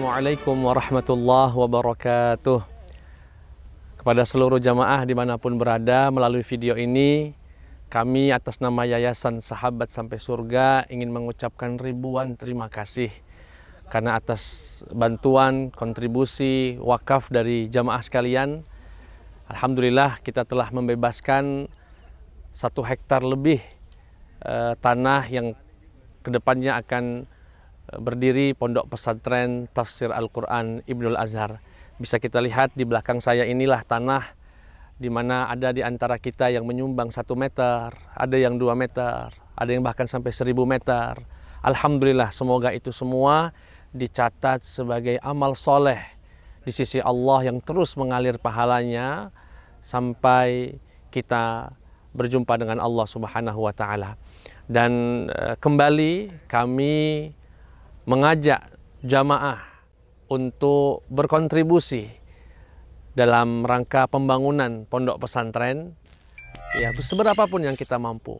Assalamualaikum warahmatullahi wabarakatuh. Kepada seluruh jamaah dimanapun berada, melalui video ini kami atas nama Yayasan Sahabat Sampai Surga ingin mengucapkan ribuan terima kasih karena atas bantuan, kontribusi, wakaf dari jamaah sekalian. Alhamdulillah kita telah membebaskan 1 hektar lebih tanah yang kedepannya akan berdiri pondok pesantren tafsir Al-Quran Ibnul Azhar. Bisa kita lihat di belakang saya inilah tanah di mana ada di antara kita yang menyumbang 1 meter, ada yang 2 meter, ada yang bahkan sampai 1000 meter. Alhamdulillah, semoga itu semua dicatat sebagai amal soleh di sisi Allah yang terus mengalir pahalanya sampai kita berjumpa dengan Allah Subhanahu wa Ta'ala. Dan kembali kami mengajak jamaah untuk berkontribusi dalam rangka pembangunan pondok pesantren, ya seberapapun yang kita mampu.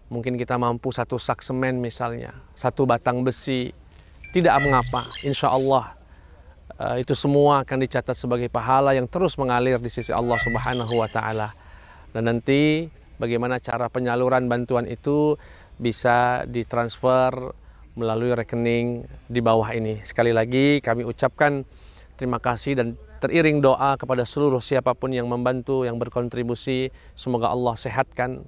Mungkin kita mampu 1 sak semen misalnya, 1 batang besi, tidak mengapa. Insya Allah itu semua akan dicatat sebagai pahala yang terus mengalir di sisi Allah Subhanahu wa Ta'ala. Dan nanti bagaimana cara penyaluran bantuan itu bisa ditransfer melalui rekening di bawah ini. Sekali lagi kami ucapkan terima kasih dan teriring doa kepada seluruh siapapun yang membantu, yang berkontribusi. Semoga Allah sehatkan,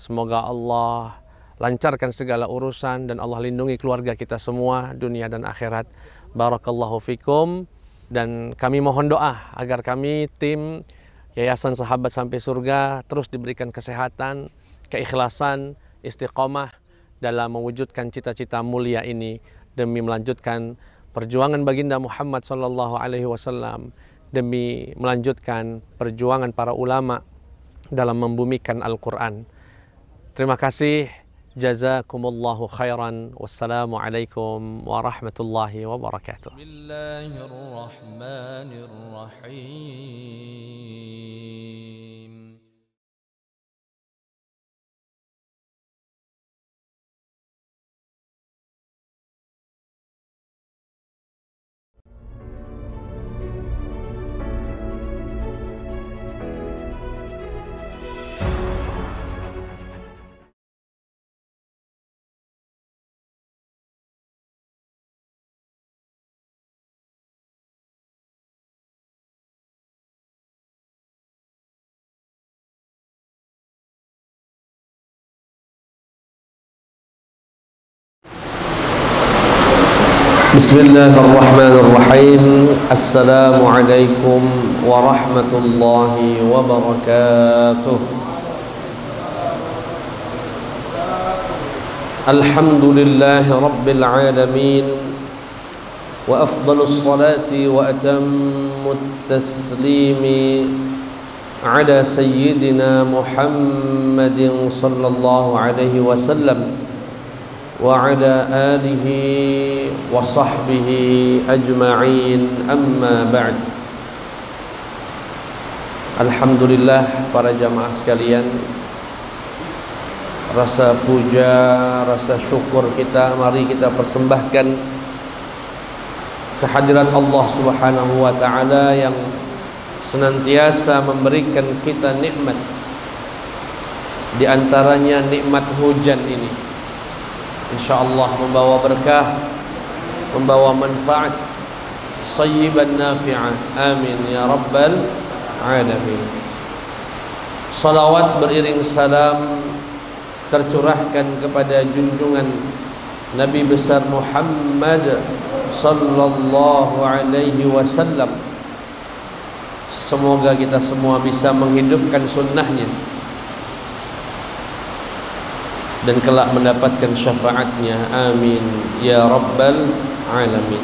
semoga Allah lancarkan segala urusan, dan Allah lindungi keluarga kita semua dunia dan akhirat. Barakallahu fikum. Dan kami mohon doa agar kami tim Yayasan Sahabat Sampai Surga terus diberikan kesehatan, keikhlasan, istiqomah dalam mewujudkan cita-cita mulia ini demi melanjutkan perjuangan baginda Muhammad sallallahu alaihi wasallam, demi melanjutkan perjuangan para ulama dalam membumikan Al-Quran. Terima kasih. Jazakumullahu khairan. Wassalamualaikum warahmatullahi wabarakatuh. Bismillahirrahmanirrahim. Bismillahirrahmanirrahim. Assalamualaikum warahmatullahi wabarakatuh. Alhamdulillahi rabbil alamin. Wa afdalus salati wa atammut taslimi ala sayyidina Muhammadin sallallahu alaihi wasallam wa ala alihi wa sahbihi ajma'in, amma ba'd. Alhamdulillah para jamaah sekalian, rasa puja, rasa syukur kita mari kita persembahkan kehadirat Allah Subhanahu wa Ta'ala yang senantiasa memberikan kita nikmat, di antaranya nikmat hujan ini. InsyaAllah membawa berkah, membawa manfaat, sayyiban nafi'ah. Amin ya rabbal alamin. Salawat beriring salam tercurahkan kepada junjungan Nabi besar Muhammad sallallahu alaihi wasallam. Semoga kita semua bisa menghidupkan sunnahnya dan kelak mendapatkan syafaatnya. Amin ya rabbal alamin.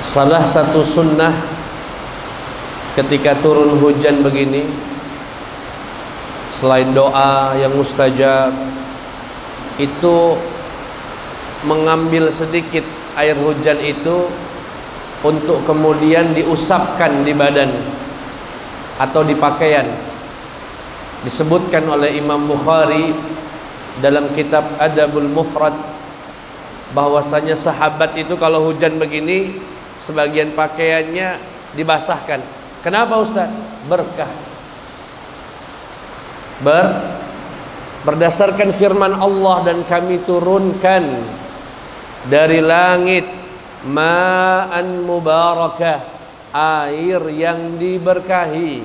Salah satu sunnah ketika turun hujan begini, selain doa yang mustajab, itu mengambil sedikit air hujan itu untuk kemudian diusapkan di badan atau di pakaian. Disebutkan oleh Imam Bukhari dalam kitab Adabul Mufrad bahwasanya sahabat itu kalau hujan begini sebagian pakaiannya dibasahkan. Kenapa Ustaz? Berkah. Berdasarkan firman Allah, dan kami turunkan dari langit ma'an mubarakah, air yang diberkahi.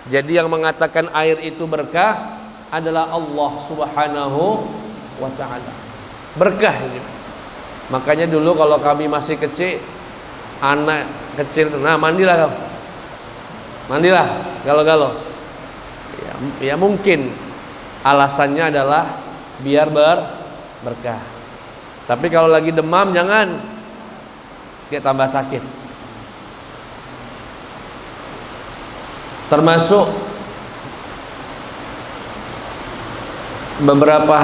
Jadi yang mengatakan air itu berkah adalah Allah Subhanahu wa ta'ala. Berkah ini. Makanya dulu kalau kami masih kecil, anak kecil, nah mandilah kau, mandilah galau-galau. Ya mungkin alasannya adalah biar berkah. Tapi kalau lagi demam jangan, dia tambah sakit. Termasuk beberapa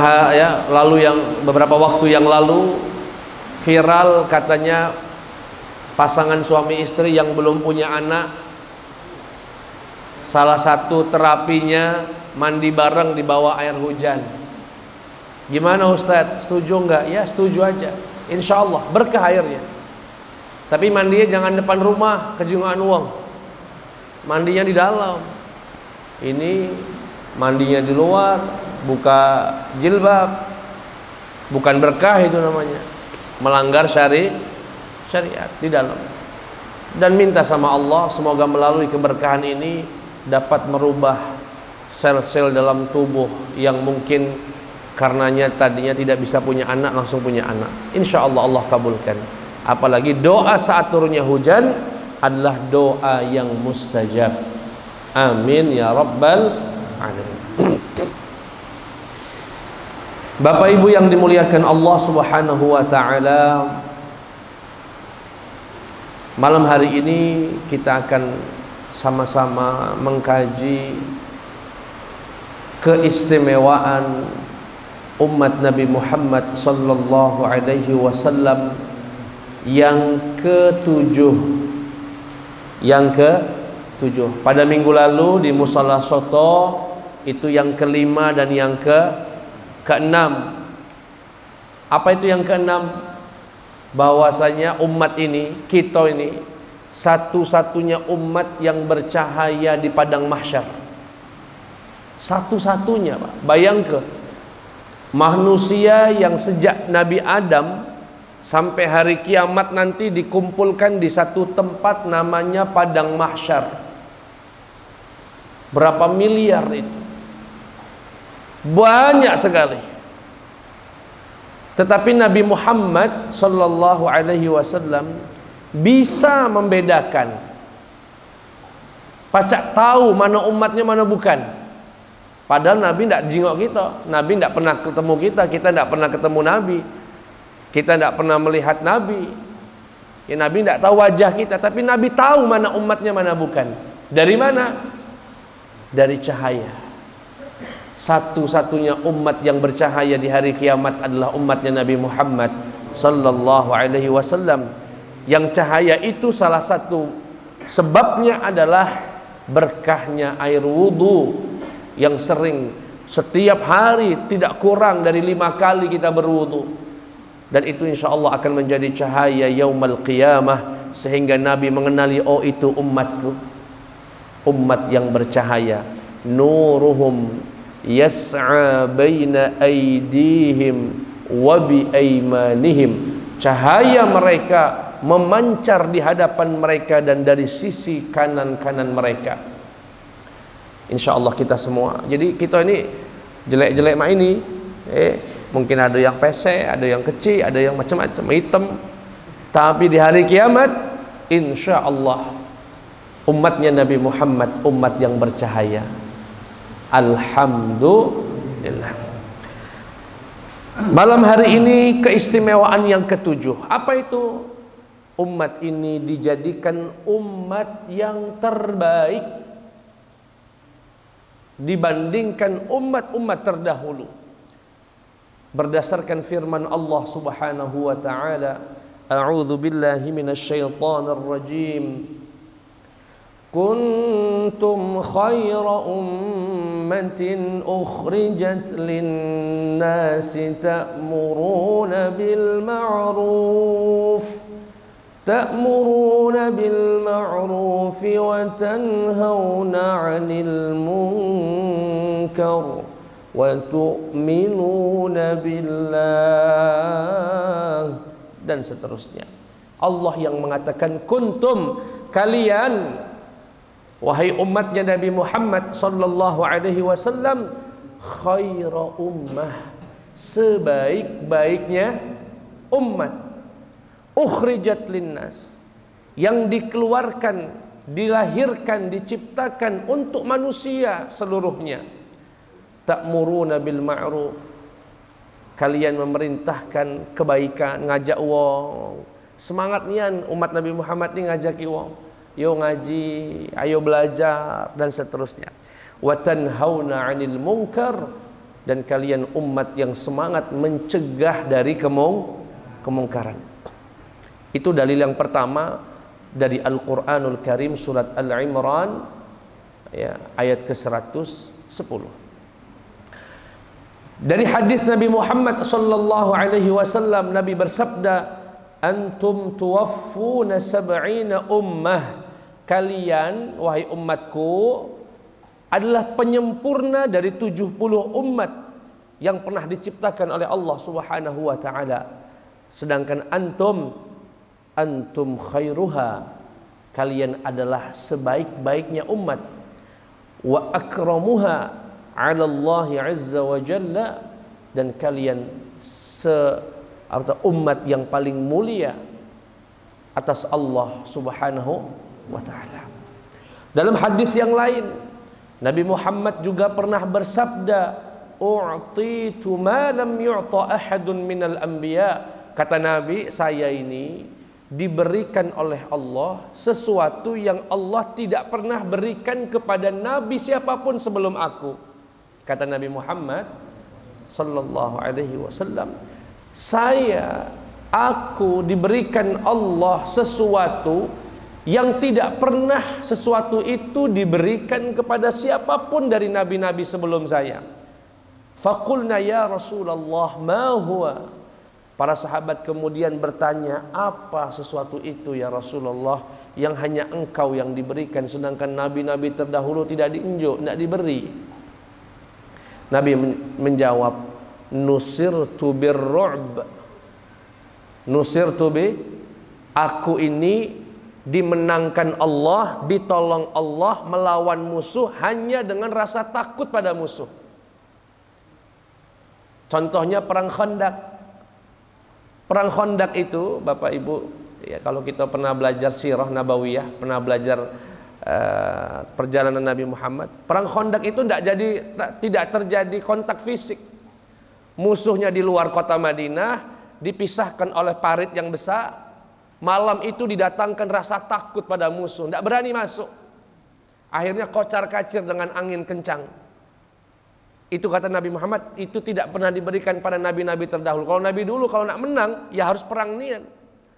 waktu yang lalu viral katanya pasangan suami istri yang belum punya anak, salah satu terapinya mandi bareng di bawah air hujan. Gimana Ustadz? Setuju enggak? Ya setuju aja. Insya Allah berkah airnya. Tapi mandinya jangan depan rumah, kejungan uang. Mandinya di dalam. Ini mandinya di luar, buka jilbab. Bukan berkah itu namanya. Melanggar syariat di dalam. Dan minta sama Allah semoga melalui keberkahan ini dapat merubah sel-sel dalam tubuh yang mungkin karenanya tadinya tidak bisa punya anak langsung punya anak. Insya Allah Allah kabulkan. Apalagi doa saat turunnya hujan adalah doa yang mustajab. Amin ya rabbal alamin. Bapak Ibu yang dimuliakan Allah Subhanahu wa taala, malam hari ini kita akan sama-sama mengkaji keistimewaan umat Nabi Muhammad sallallahu alaihi wasallam yang ketujuh. Yang ke-7. Pada minggu lalu di Musala Soto itu yang ke-5 dan yang ke-6. Apa itu yang ke-6? Bahwasanya umat ini, kita ini satu-satunya umat yang bercahaya di padang mahsyar. Satu-satunya, Pak. Bayangkan manusia yang sejak Nabi Adam sampai hari kiamat nanti dikumpulkan di satu tempat namanya padang mahsyar. Berapa miliar itu? Banyak sekali. Tetapi Nabi Muhammad sallallahu alaihi wasallam bisa membedakan. Pacak tahu mana umatnya mana bukan. Padahal Nabi tidak jingok kita. Nabi tidak pernah ketemu kita. Kita tidak pernah ketemu Nabi. Kita tidak pernah melihat Nabi. Ya, Nabi tidak tahu wajah kita, tapi Nabi tahu mana umatnya mana bukan. Dari mana? Dari cahaya. Satu-satunya umat yang bercahaya di hari kiamat adalah umatnya Nabi Muhammad sallallahu alaihi wasallam. Yang cahaya itu salah satu sebabnya adalah berkahnya air wudu yang sering setiap hari tidak kurang dari 5 kali kita berwudu. Dan itu insya Allah akan menjadi cahaya yaumal qiyamah, sehingga Nabi mengenali, oh itu umatku, umat yang bercahaya. Nuruhum yas'a baina aydihim wa bi aymanihim. Cahaya mereka memancar di hadapan mereka dan dari sisi kanan-kanan mereka. Insya Allah kita semua. Jadi kita ini jelek-jelek mah ini mungkin ada yang pesek, ada yang kecil, ada yang macam-macam, hitam. Tapi di hari kiamat, insya Allah umatnya Nabi Muhammad umat yang bercahaya. Alhamdulillah. Malam hari ini keistimewaan yang ke-7. Apa itu? Umat ini dijadikan umat yang terbaik dibandingkan umat-umat terdahulu. Berdasarkan firman Allah Subhanahu wa taala, a'udzu billahi minasyaitonir rajim. Kuntum khayra ummatin ukhrijat lin-nasi ta'muruna bil ma'ruf wa tanhauna 'anil munkar wa tu'minuna billah, dan seterusnya. Allah yang mengatakan kuntum, kalian wahai umatnya Nabi Muhammad sallallahu alaihi wasallam, khaira ummah, sebaik-baiknya umat, ukhrijat linnas, yang dikeluarkan, dilahirkan, diciptakan untuk manusia seluruhnya. Ta'muruna bil ma'ruf, kalian memerintahkan kebaikan, ngajak wong. Semangat nian umat Nabi Muhammad ni ngajaki wong, yo ngaji, ayo belajar, dan seterusnya. Wa tanhauna 'anil munkar, dan kalian umat yang semangat mencegah dari kemungkaran. Itu dalil yang pertama dari Al-Qur'anul Karim, surat Al-Imran ya, ayat ke-110. Dari hadis Nabi Muhammad sallallahu alaihi wasallam, Nabi bersabda, antum tuwaffuna sab'ina ummah, kalian wahai umatku adalah penyempurna dari 70 umat yang pernah diciptakan oleh Allah Subhanahu wa taala. Sedangkan antum khairuha, kalian adalah sebaik-baiknya umat, wa akramuha 'ala Allah azza wa jalla, dan kalian umat yang paling mulia atas Allah Subhanahu wa taala. Dalam hadis yang lain, Nabi Muhammad juga pernah bersabda, u'titu ma lam yu'ta ahadun minal anbiya, kata Nabi, saya ini diberikan oleh Allah sesuatu yang Allah tidak pernah berikan kepada nabi siapapun sebelum aku. Kata Nabi Muhammad sallallahu alaihi wasallam, aku diberikan Allah sesuatu yang tidak pernah sesuatu itu diberikan kepada siapapun dari nabi-nabi sebelum saya. Faqulna ya Rasulullah ma huwa, para sahabat kemudian bertanya, apa sesuatu itu ya Rasulullah yang hanya engkau yang diberikan, sedangkan nabi-nabi terdahulu tidak diberi. Nabi menjawab, nusirtu birru'b, aku ini dimenangkan Allah, ditolong Allah melawan musuh hanya dengan rasa takut pada musuh. Contohnya perang Khandaq. Perang Khandaq itu Bapak Ibu ya, kalau kita pernah belajar sirah nabawiyah, pernah belajar perjalanan Nabi Muhammad, perang Khandaq itu tidak terjadi kontak fisik. Musuhnya di luar kota Madinah, dipisahkan oleh parit yang besar. Malam itu didatangkan rasa takut pada musuh, tidak berani masuk. Akhirnya kocar-kacir dengan angin kencang. Itu kata Nabi Muhammad, itu tidak pernah diberikan pada nabi-nabi terdahulu. Kalau nabi dulu kalau nak menang ya harus perang nian.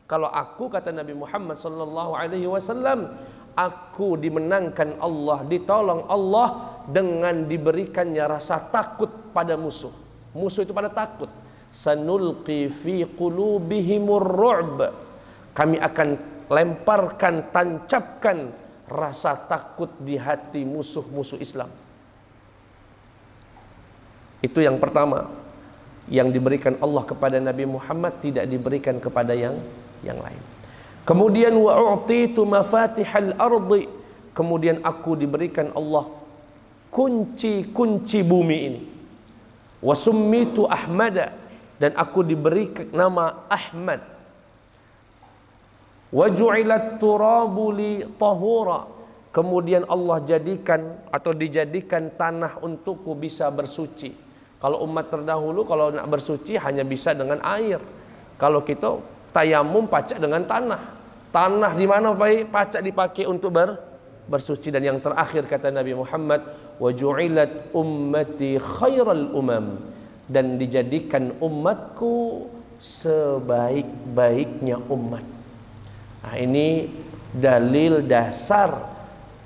Kalau aku, kata Nabi Muhammad sallallahu alaihi wasallam, aku dimenangkan Allah, ditolong Allah dengan diberikannya rasa takut pada musuh. Musuh itu pada takut. Sanulqi fi qulubihimur ru'b, kami akan lemparkan, tancapkan rasa takut di hati musuh-musuh Islam. Itu yang pertama, yang diberikan Allah kepada Nabi Muhammad tidak diberikan kepada yang lain. Kemudian wa'utitu mafatihal ardi, kemudian aku diberikan Allah kunci-kunci bumi ini. Wasummitu Ahmada, dan aku diberi nama Ahmad. Waju'ilat turabu li tahura, kemudian Allah jadikan atau dijadikan tanah untukku bisa bersuci. Kalau umat terdahulu kalau nak bersuci hanya bisa dengan air. Kalau kita tayamum pacak dengan tanah. Tanah di mana pacak dipakai untuk bersuci. Dan yang terakhir kata Nabi Muhammad, waju'ilat ummati khairal umam, dan dijadikan umatku sebaik-baiknya umat. Nah, ini dalil dasar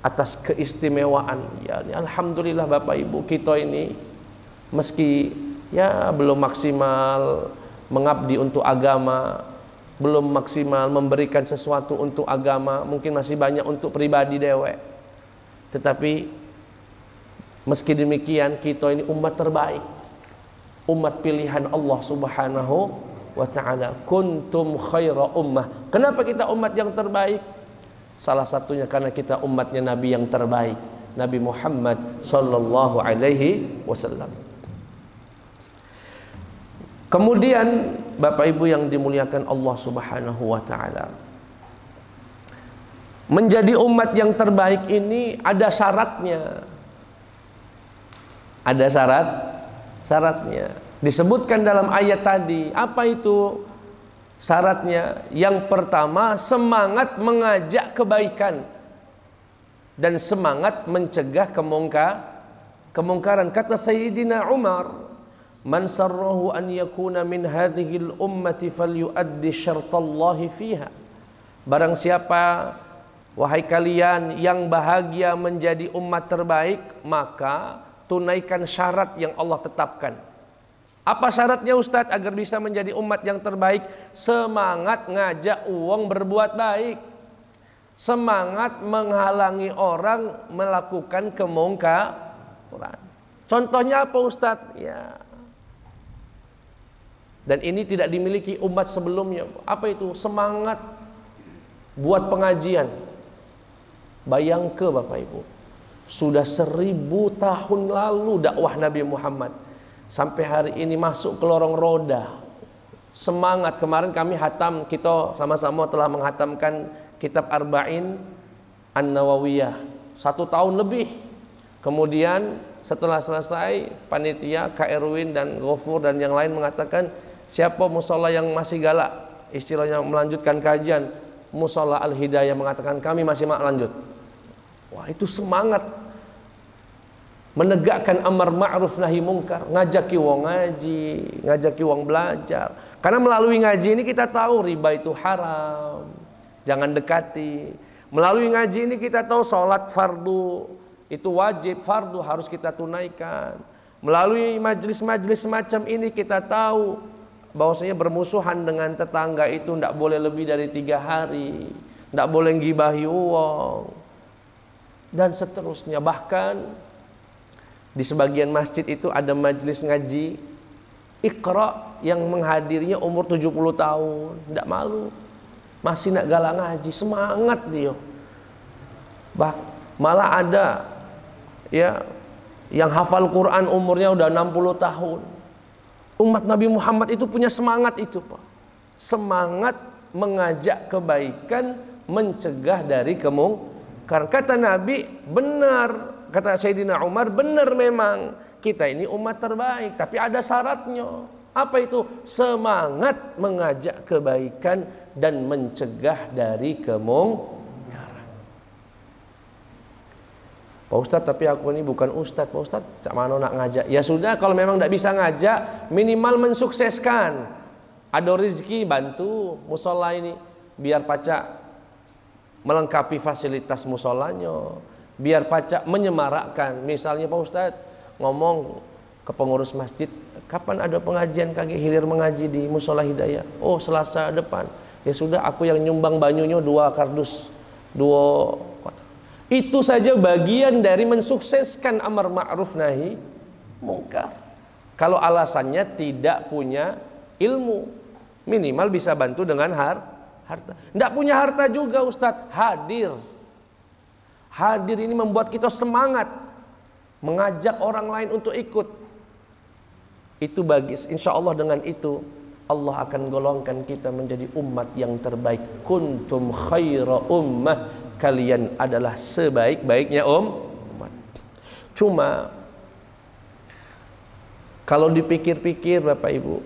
atas keistimewaan. Ya, alhamdulillah Bapak Ibu, kita ini meski ya belum maksimal mengabdi untuk agama, belum maksimal memberikan sesuatu untuk agama, mungkin masih banyak untuk pribadi dewek. Tetapi meski demikian, kita ini umat terbaik, umat pilihan Allah Subhanahu wa ta'ala. Kuntum khaira ummah. Kenapa kita umat yang terbaik? Salah satunya karena kita umatnya Nabi yang terbaik, Nabi Muhammad sallallahu alaihi wasallam. Kemudian Bapak Ibu yang dimuliakan Allah Subhanahu wa ta'ala, menjadi umat yang terbaik ini ada syaratnya. Ada syaratnya. Disebutkan dalam ayat tadi. Apa itu syaratnya? Yang pertama, semangat mengajak kebaikan dan semangat mencegah kemungkaran. Kata Sayyidina Umar, man sarrahu an yakuna min hadhil ummati falyuaddi syartallahi fiha. Barang siapa, wahai kalian yang bahagia menjadi umat terbaik, maka tunaikan syarat yang Allah tetapkan. Apa syaratnya Ustadz agar bisa menjadi umat yang terbaik? Semangat ngajak uang berbuat baik, semangat menghalangi orang melakukan kemungkaran. Contohnya apa Ustadz? Ya. Dan ini tidak dimiliki umat sebelumnya. Apa itu? Semangat buat pengajian. Bayangke Bapak Ibu, sudah 1000 tahun lalu dakwah Nabi Muhammad, sampai hari ini masuk ke lorong roda. Semangat. Kemarin kami hatam, kita sama-sama telah menghatamkan kitab Arba'in An-Nawawiyah 1 tahun lebih. Kemudian setelah selesai, panitia, Kak Erwin dan Ghafur dan yang lain mengatakan, siapa musola yang masih galak, istilahnya melanjutkan kajian, musola Al-Hidayah mengatakan kami masih mak lanjut. Wah, itu semangat menegakkan amar ma'ruf nahi mungkar, ngajaki wong ngaji, ngajaki wong belajar. Karena melalui ngaji ini kita tahu riba itu haram, jangan dekati. Melalui ngaji ini kita tahu sholat fardu itu wajib, fardu harus kita tunaikan. Melalui majlis-majlis semacam ini kita tahu bahwasanya bermusuhan dengan tetangga itu tidak boleh lebih dari 3 hari, tidak boleh ngibahi uang, dan seterusnya. Bahkan di sebagian masjid itu ada majlis ngaji Iqra yang menghadirinya umur 70 tahun, tidak malu, masih nak galak ngaji, semangat dia. Malah ada ya yang hafal Quran umurnya udah 60 tahun. Umat Nabi Muhammad itu punya semangat itu, Pak. Semangat mengajak kebaikan, mencegah dari kemungkaran. Kata Nabi, benar. Kata Sayyidina Umar, benar memang. Kita ini umat terbaik, tapi ada syaratnya. Apa itu? Semangat mengajak kebaikan dan mencegah dari kemungkaran. Pak Ustadz, tapi aku ini bukan Ustadz. Pak Ustadz, cak mana nak ngajak? Ya sudah, kalau memang tidak bisa ngajak, minimal mensukseskan. Ada rezeki, bantu musola ini biar pacak melengkapi fasilitas musolanya, biar pacak menyemarakkan. Misalnya Pak Ustadz ngomong ke pengurus masjid, kapan ada pengajian kaki hilir mengaji di Musola Hidayah? Oh, Selasa depan. Ya sudah, aku yang nyumbang banyunya 2 kardus, 2 kotak. Itu saja bagian dari mensukseskan amar ma'ruf nahi mungkar. Kalau alasannya tidak punya ilmu, minimal bisa bantu dengan harta. Tidak punya harta juga Ustadz, hadir. Hadir ini membuat kita semangat mengajak orang lain untuk ikut. Itu bagi, insya Allah dengan itu Allah akan golongkan kita menjadi umat yang terbaik. Kuntum khaira ummah, kalian adalah sebaik-baiknya umat. Cuma kalau dipikir-pikir Bapak Ibu,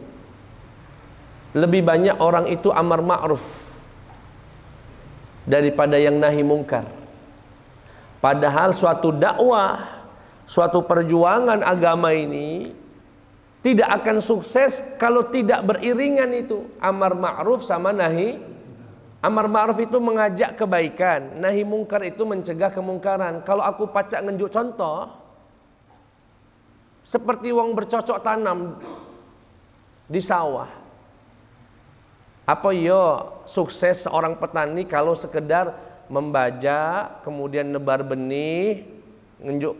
lebih banyak orang itu amar ma'ruf daripada yang nahi mungkar. Padahal suatu dakwah, suatu perjuangan agama ini tidak akan sukses kalau tidak beriringan itu amar ma'ruf sama nahi Amar ma'ruf itu mengajak kebaikan, nahi mungkar itu mencegah kemungkaran. Kalau aku pacak ngenjuk contoh, seperti wong bercocok tanam di sawah. Apa yo sukses seorang petani kalau sekedar membajak, kemudian nebar benih, ngenjuk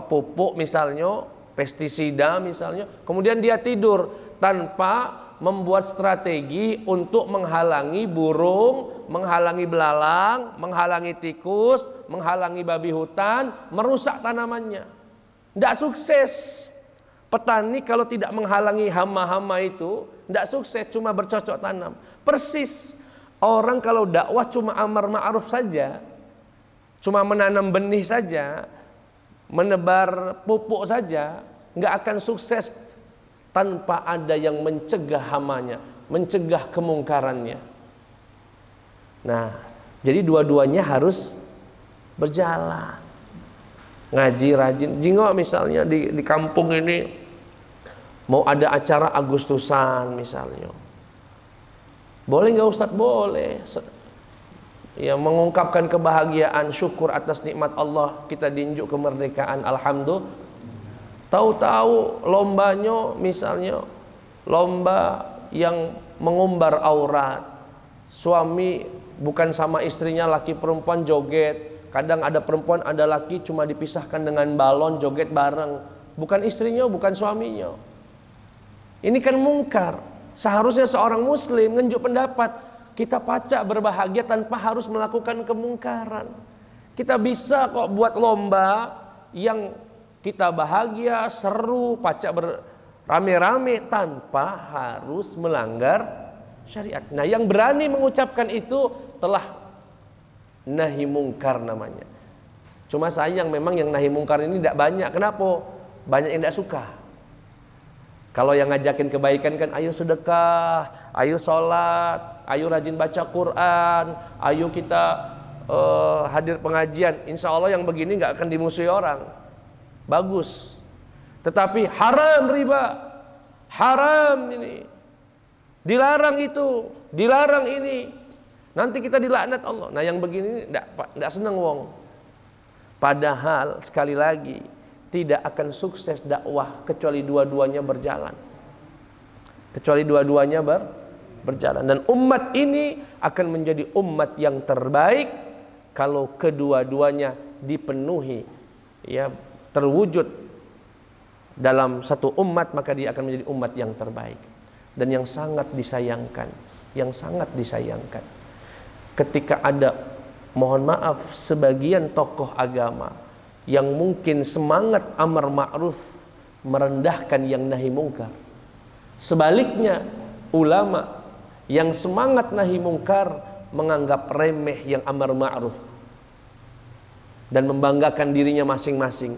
pupuk misalnya, pestisida misalnya, kemudian dia tidur tanpa membuat strategi untuk menghalangi burung, menghalangi belalang, menghalangi tikus, menghalangi babi hutan, merusak tanamannya. Tidak sukses. Petani kalau tidak menghalangi hama-hama itu, tidak sukses, cuma bercocok tanam. Persis. Orang kalau dakwah cuma amar ma'ruf saja, cuma menanam benih saja, menebar pupuk saja, nggak akan sukses tanpa ada yang mencegah hamanya, mencegah kemungkarannya. Nah, jadi dua-duanya harus berjalan. Ngaji rajin. Jingok misalnya di kampung ini mau ada acara Agustusan misalnya. Boleh nggak Ustadz? Boleh. Ya, mengungkapkan kebahagiaan, syukur atas nikmat Allah, kita diunjuk kemerdekaan, alhamdulillah. Tahu-tahu lombanya misalnya lomba yang mengumbar aurat. Suami bukan sama istrinya, laki perempuan joget. Kadang ada perempuan ada laki cuma dipisahkan dengan balon, joget bareng. Bukan istrinya, bukan suaminya. Ini kan mungkar. Seharusnya seorang muslim ngenjuk pendapat, kita pacak berbahagia tanpa harus melakukan kemungkaran. Kita bisa kok buat lomba yang kita bahagia, seru, pacak rame-rame tanpa harus melanggar syariat. Nah, yang berani mengucapkan itu telah nahi mungkar namanya. Cuma sayang memang yang nahi mungkar ini tidak banyak. Kenapa? Banyak yang tidak suka. Kalau yang ngajakin kebaikan kan, ayo sedekah, ayo sholat, ayo rajin baca Quran, ayo kita hadir pengajian. Insya Allah yang begini nggak akan dimusuhi orang. Bagus. Tetapi haram riba, haram ini, dilarang itu, dilarang ini, nanti kita dilaknat Allah. Nah yang begini tidak senang wong. Padahal sekali lagi tidak akan sukses dakwah kecuali dua-duanya berjalan. Kecuali dua-duanya berjalan. Dan umat ini akan menjadi umat yang terbaik kalau kedua-duanya dipenuhi, ya, terwujud dalam satu umat, maka dia akan menjadi umat yang terbaik. Dan yang sangat disayangkan, ketika ada, mohon maaf, sebagian tokoh agama yang mungkin semangat amar ma'ruf merendahkan yang nahi mungkar. Sebaliknya, ulama yang semangat nahi mungkar menganggap remeh yang amar ma'ruf dan membanggakan dirinya masing-masing.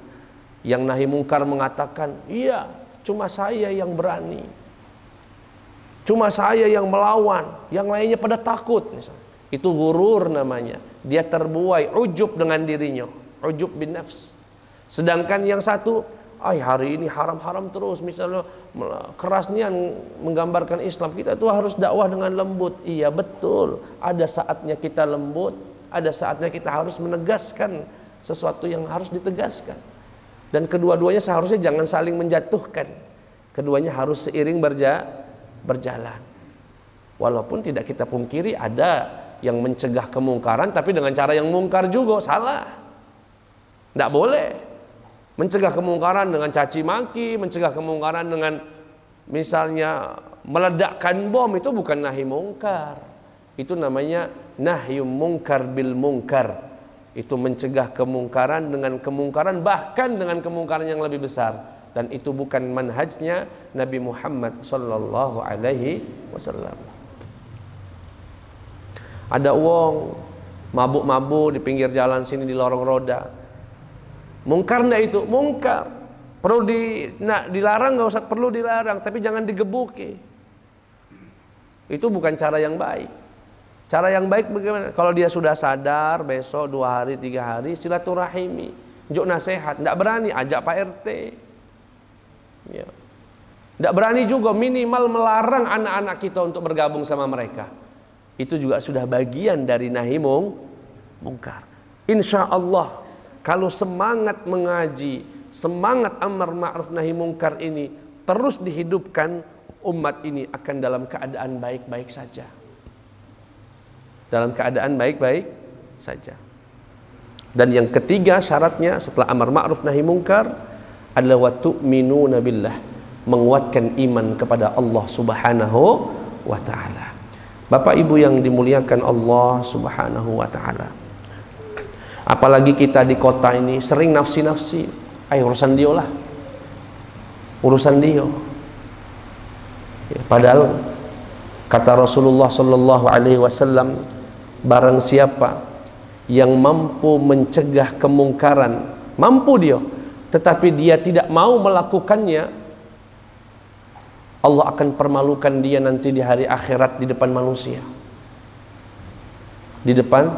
Yang nahi mungkar mengatakan, iya, cuma saya yang berani, cuma saya yang melawan, yang lainnya pada takut misalnya. Itu ghurur namanya. Dia terbuai, ujub dengan dirinya, ujub bin nafs. Sedangkan yang satu, hari ini haram-haram terus, misalnya kerasnya menggambarkan Islam. Kita tuh harus dakwah dengan lembut. Iya betul, ada saatnya kita lembut, ada saatnya kita harus menegaskan sesuatu yang harus ditegaskan. Dan kedua-duanya seharusnya jangan saling menjatuhkan. Keduanya harus seiring berjalan. Walaupun tidak kita pungkiri ada yang mencegah kemungkaran, tapi dengan cara yang mungkar juga salah. Tidak boleh mencegah kemungkaran dengan caci maki, mencegah kemungkaran dengan misalnya meledakkan bom. Itu bukan nahi mungkar. Itu namanya nahyum mungkar bil mungkar. Itu mencegah kemungkaran dengan kemungkaran, bahkan dengan kemungkaran yang lebih besar. Dan itu bukan manhajnya Nabi Muhammad sallallahu alaihi wasallam. Ada wong mabuk-mabuk di pinggir jalan sini di lorong roda. Mungkar enggak itu? Mungkar. Perlu dilarang enggak usah, perlu dilarang, tapi jangan digebuki. Itu bukan cara yang baik. Cara yang baik bagaimana? Kalau dia sudah sadar, besok 2 hari 3 hari silaturahimi, njuk nasihat. Tidak berani, ajak Pak RT. Ya. Tidak berani juga minimal melarang anak-anak kita untuk bergabung sama mereka. itu juga sudah bagian dari nahi mungkar. Insya Allah kalau semangat mengaji, semangat amar ma'ruf nahi mungkar ini terus dihidupkan, umat ini akan dalam keadaan baik-baik saja. Dalam keadaan baik-baik saja. Dan yang ketiga syaratnya setelah amar ma'ruf nahi mungkar adalah wa tu'minuna billah, menguatkan iman kepada Allah Subhanahu wa ta'ala. Bapak Ibu yang dimuliakan Allah Subhanahu wa ta'ala, apalagi kita di kota ini sering nafsi-nafsi, ayo urusan dia lah, urusan dia. Ya, padahal kata Rasulullah sallallahu alaihi wasallam, barang siapa yang mampu mencegah kemungkaran, mampu dia, tetapi dia tidak mau melakukannya, Allah akan permalukan dia nanti di hari akhirat di depan manusia. Di depan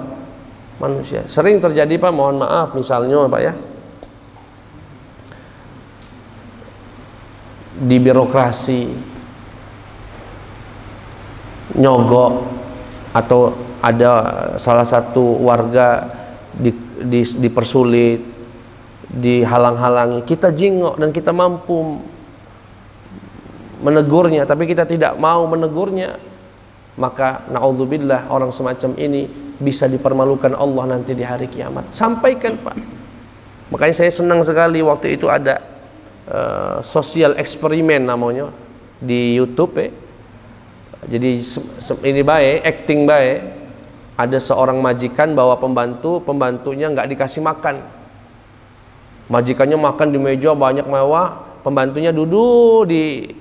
manusia. Sering terjadi Pak, mohon maaf misalnya Pak ya, di birokrasi nyogok, atau ada salah satu warga dipersulit, dihalang-halangi, kita jengok dan kita mampu menegurnya, tapi kita tidak mau menegurnya, maka na'udzubillah orang semacam ini bisa dipermalukan Allah nanti di hari kiamat. Sampaikan Pak. Makanya saya senang sekali waktu itu ada sosial eksperimen namanya di YouTube ya. Jadi ini baik, acting baik. Ada seorang majikan bawa pembantunya nggak dikasih makan. Majikannya makan di meja banyak mewah, pembantunya duduk di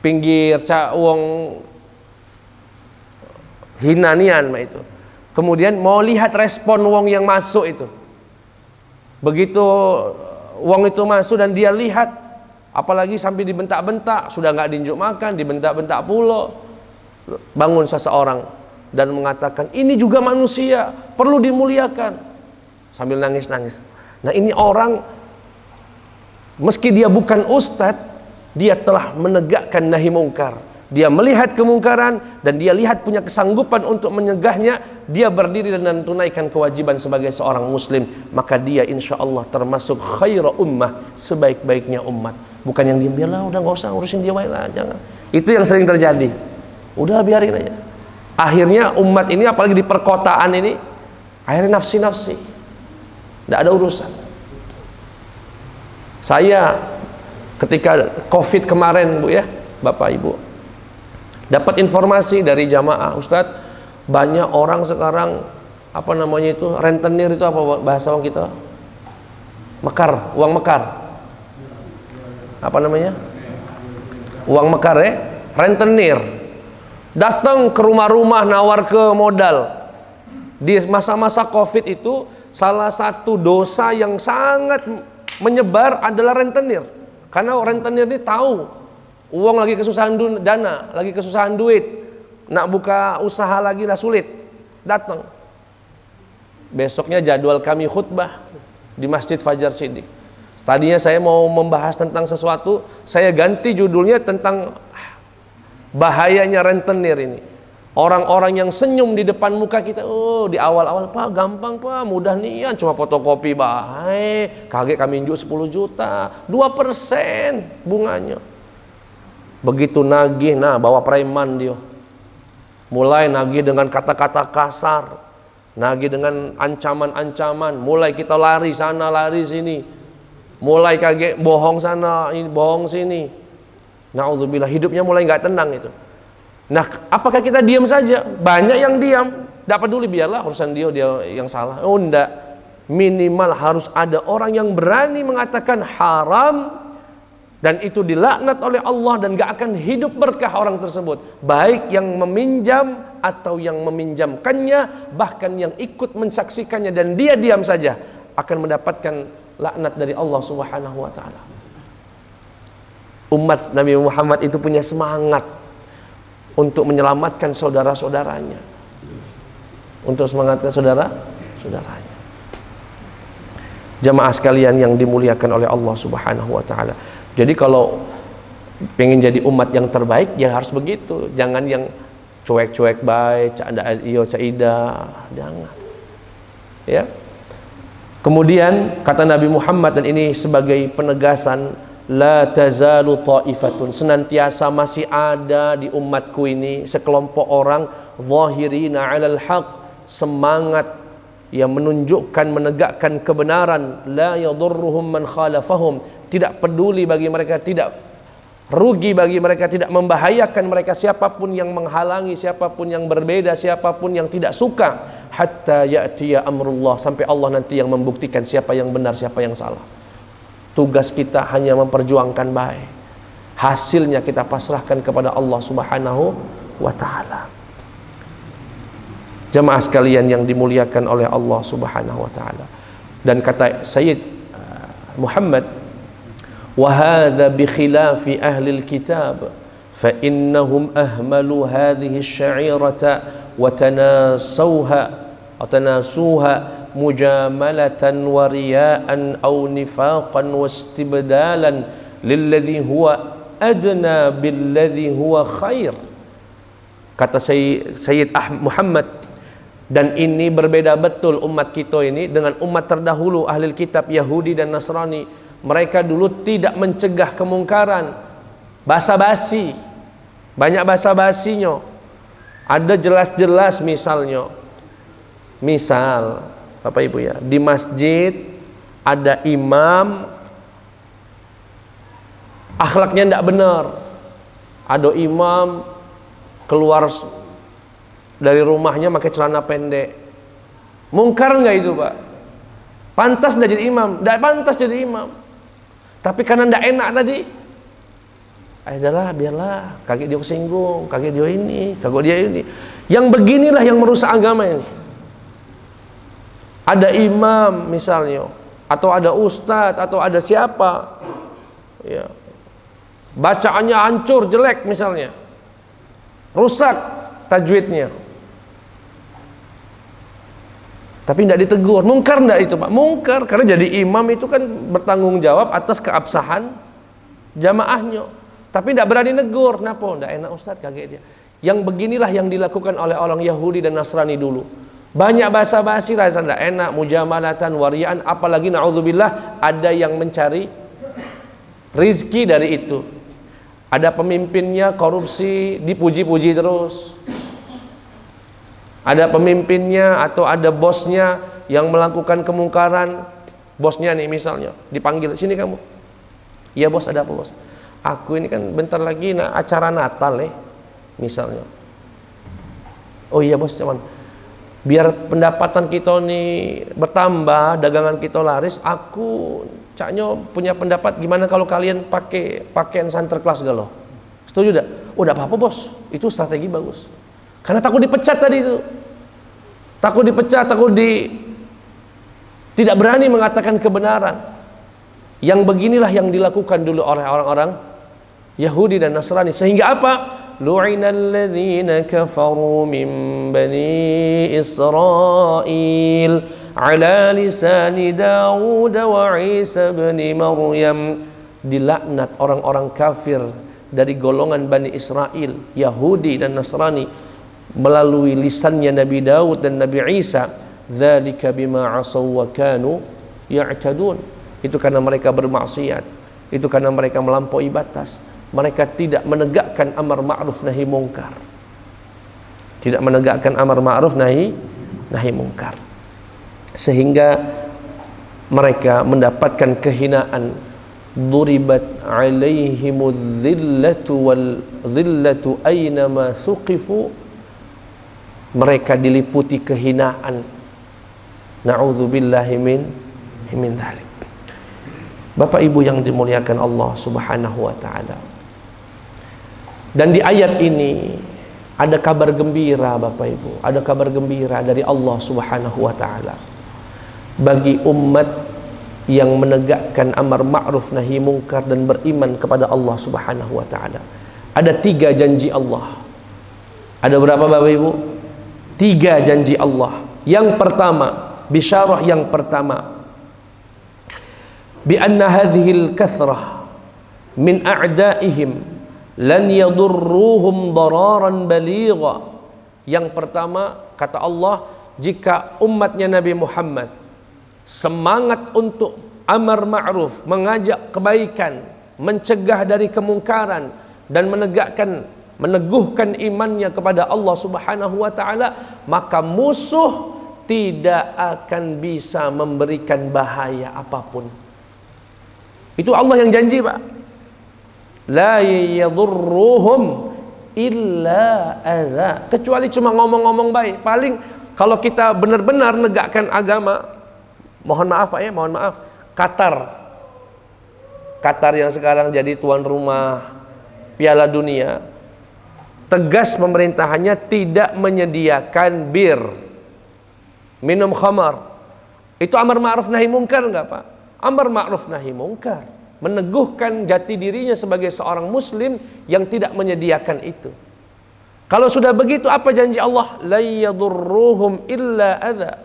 pinggir uang hinanian itu. Kemudian mau lihat respon wong yang masuk itu. Begitu wong itu masuk dan dia lihat, apalagi sampai dibentak-bentak, sudah nggak diunjuk makan, dibentak-bentak pula, bangun seseorang dan mengatakan, ini juga manusia, perlu dimuliakan, sambil nangis-nangis. Nah ini orang, meski dia bukan ustadz, dia telah menegakkan nahi mungkar. Dia melihat kemungkaran dan dia lihat punya kesanggupan untuk menyegahnya. Dia berdiri dan tunaikan kewajiban sebagai seorang muslim. Maka dia insya Allah termasuk khaira ummah, sebaik-baiknya umat. Bukan yang diam, biarlah udah nggak usah urusin dia, lah, jangan. Itu yang sering terjadi. Udah biarin aja. Akhirnya umat ini, apalagi di perkotaan ini, akhirnya nafsi-nafsi, tidak ada urusan. Saya ketika COVID kemarin Bu ya, Bapak Ibu, dapat informasi dari jamaah, Ustadz, banyak orang sekarang apa namanya itu, rentenir itu apa bahasa orang kita? Mekar, uang mekar. Apa namanya? Uang mekar ya, rentenir. Datang ke rumah-rumah nawar ke modal. Di masa-masa COVID itu salah satu dosa yang sangat menyebar adalah rentenir. Karena rentenir ini tahu uang lagi kesusahan dana, lagi kesusahan duit, nak buka usaha lagi lah sulit, datang. Besoknya jadwal kami khutbah di Masjid Fajar Siddiq. Tadinya saya mau membahas tentang sesuatu, saya ganti judulnya tentang bahayanya rentenir ini. Orang-orang yang senyum di depan muka kita, oh di awal-awal Pak gampang Pak, mudah nian, cuma fotokopi baik, kaget kami injuk 10 juta, 2% bunganya. Begitu nagih, nah bawa preman dia. Mulai nagih dengan kata-kata kasar, nagih dengan ancaman-ancaman, mulai kita lari sana lari sini, mulai kaget bohong sana, bohong sini. Na'udzubillah, hidupnya mulai nggak tenang itu. Nah, apakah kita diam saja? Banyak yang diam, tidak peduli, biarlah urusan dia yang salah. Oh enggak, minimal harus ada orang yang berani mengatakan haram dan itu dilaknat oleh Allah dan gak akan hidup berkah orang tersebut, baik yang meminjam atau yang meminjamkannya, bahkan yang ikut mensaksikannya, dan dia diam saja akan mendapatkan laknat dari Allah Subhanahu wa ta'ala. Umat Nabi Muhammad itu punya semangat untuk menyelamatkan saudara-saudaranya, untuk semangatkan saudara-saudaranya. Jamaah sekalian yang dimuliakan oleh Allah Subhanahu wa ta'ala. Jadi kalau pengen jadi umat yang terbaik, ya harus begitu. Jangan yang cuek-cuek baik, cak ada iyo cak ida, jangan. Ya. Kemudian kata Nabi Muhammad, dan ini sebagai penegasan, la tazalu ta'ifatun, senantiasa masih ada di umatku ini sekelompok orang zahirina 'alal haq, semangat yang menunjukkan, menegakkan kebenaran, la yadurruhum man khalafahum, tidak peduli bagi mereka, tidak rugi bagi mereka, tidak membahayakan mereka siapapun yang menghalangi, siapapun yang berbeda, siapapun yang tidak suka, hatta ya'tiya amrullah, sampai Allah nanti yang membuktikan siapa yang benar, siapa yang salah. Tugas kita hanya memperjuangkan baik, hasilnya kita pasrahkan kepada Allah Subhanahu wa ta'ala. Jemaah sekalian yang dimuliakan oleh Allah Subhanahu wa ta'ala. Dan kata Sayyid Muhammad, wa hadza bi khilafi ahli alkitab fa innahum ahmalu hadhihi asy-sya'irata wa tanasuha mujamalatan wa riya'an aw nifaqan wa istibdalan lilladhi huwa adna billadhi huwa khair. Kata Sayyid Muhammad, dan ini berbeda betul umat kita ini dengan umat terdahulu ahli kitab Yahudi dan Nasrani. Mereka dulu tidak mencegah kemungkaran, basa-basi, banyak basa-basinya. Ada jelas-jelas misalnya, misal Bapak Ibu ya, di masjid ada imam akhlaknya tidak benar, ada imam keluar dari rumahnya pakai celana pendek, mungkar nggak itu Pak? Pantas nggak jadi imam? Tidak pantas jadi imam. Tapi karena tidak enak tadi, adalah biarlah, kaki dia kesinggung, kaki dia ini, kaki dia ini. Yang beginilah yang merusak agama ini. Ada imam misalnya, atau ada ustadz, atau ada siapa, ya, bacaannya hancur, jelek misalnya, rusak tajwidnya, tapi tidak ditegur, mungkar tidak itu Pak? Mungkar, karena jadi imam itu kan bertanggung jawab atas keabsahan jamaahnya, tapi tidak berani negur. Kenapa? Tidak enak Ustadz, kaget dia. Yang beginilah yang dilakukan oleh orang Yahudi dan Nasrani dulu. Banyak basa-basi, rasa tidak enak, mujamalatan, warian, apalagi na'udzubillah ada yang mencari rizki dari itu. Ada pemimpinnya korupsi, dipuji-puji terus. Ada pemimpinnya atau ada bosnya yang melakukan kemungkaran. Bosnya nih misalnya dipanggil, sini kamu. Iya bos, ada apa bos? Aku ini kan bentar lagi acara Natal misalnya. Oh iya bos, cuman biar pendapatan kita nih bertambah, dagangan kita laris, aku caknya punya pendapat, gimana kalau kalian pakai pakaian Sinterklas galau? Setuju tidak? Oh tidak apa-apa bos, itu strategi bagus. Karena takut dipecat tadi itu, takut dipecat, tidak berani mengatakan kebenaran. Yang beginilah yang dilakukan dulu oleh orang-orang Yahudi dan Nasrani. Sehingga apa? Lu'inal ladzina kafaru min bani Israil ala lisani Dawud wa Isa bin Maryam. Dilaknat orang-orang kafir dari golongan Bani Israel, Yahudi dan Nasrani, melalui lisannya Nabi Daud dan Nabi Isa. Dzalika bima asaw wa kanu ya'tadun. Itu karena mereka bermaksiat, itu karena mereka melampaui batas. Mereka tidak menegakkan amar ma'ruf nahi mungkar. Tidak menegakkan amar ma'ruf nahi mungkar. Sehingga mereka mendapatkan kehinaan. Duribat alaihimudz dhillatu wal dhillatu aynama thuqifu. Mereka diliputi kehinaan. Na'udzubillahi min dzalik. Bapak Ibu yang dimuliakan Allah Subhanahu wa taala. Dan di ayat ini ada kabar gembira Bapak Ibu, ada kabar gembira dari Allah Subhanahu wa taala bagi umat yang menegakkan amar ma'ruf nahi mungkar dan beriman kepada Allah Subhanahu wa taala. Ada 3 janji Allah. Ada berapa Bapak Ibu? 3 janji Allah. Yang pertama, bisyarah yang pertama, bi anna hadhihi al-kathrah min a'daihim lan yadurruhum dararan baligha Yang pertama, kata Allah, jika umatnya Nabi Muhammad semangat untuk amar ma'ruf, mengajak kebaikan, mencegah dari kemungkaran, dan meneguhkan imannya kepada Allah Subhanahu wa taala, maka musuh tidak akan bisa memberikan bahaya apapun. Itu Allah yang janji, Pak. La yadurruhum illa adza, kecuali cuma ngomong-ngomong baik. Paling kalau kita benar-benar negakkan agama, mohon maaf Pak ya, mohon maaf, Qatar yang sekarang jadi tuan rumah Piala Dunia, tegas pemerintahannya tidak menyediakan bir, minum khamar. Itu amar ma'ruf nahi mungkar enggak Pak? Amar ma'ruf nahi mungkar, meneguhkan jati dirinya sebagai seorang muslim yang tidak menyediakan itu. Kalau sudah begitu, apa janji Allah? La yadurruhum illa adza.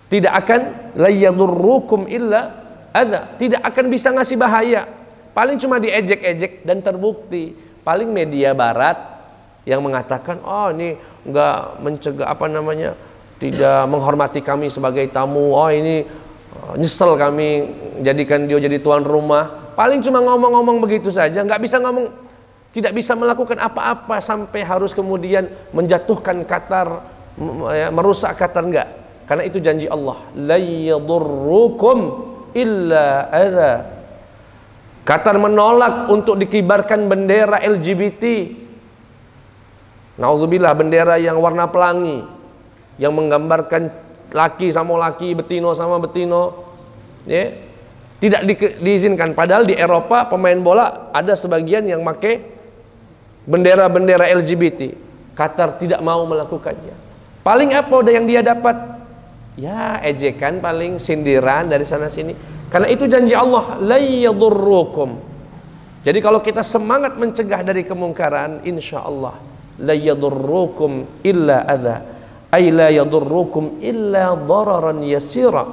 Tidak akan, la yadurrukum illa adza, tidak akan bisa ngasih bahaya. Paling cuma diejek-ejek, dan terbukti paling media barat yang mengatakan, oh ini enggak mencegah tidak menghormati kami sebagai tamu, oh ini nyesel kami jadikan dia jadi tuan rumah. Paling cuma ngomong-ngomong begitu saja, nggak bisa ngomong, tidak bisa melakukan apa-apa sampai harus kemudian menjatuhkan Qatar, merusak Qatar, enggak. Karena itu janji Allah, la yadurrukum illa adza. Qatar menolak untuk dikibarkan bendera LGBT. Nauzubillah, bendera yang warna pelangi, yang menggambarkan laki sama laki, betino sama betino, ya, tidak diizinkan. Padahal di Eropa pemain bola ada sebagian yang pakai bendera-bendera LGBT. Qatar tidak mau melakukannya. Paling apa udah yang dia dapat? Ya ejekan, paling sindiran dari sana sini. Karena itu janji Allah, la yadurrukum. Jadi kalau kita semangat mencegah dari kemungkaran, insya Allah la yadurrukum illa adza, ay la yadurrukum illa dararan yasira.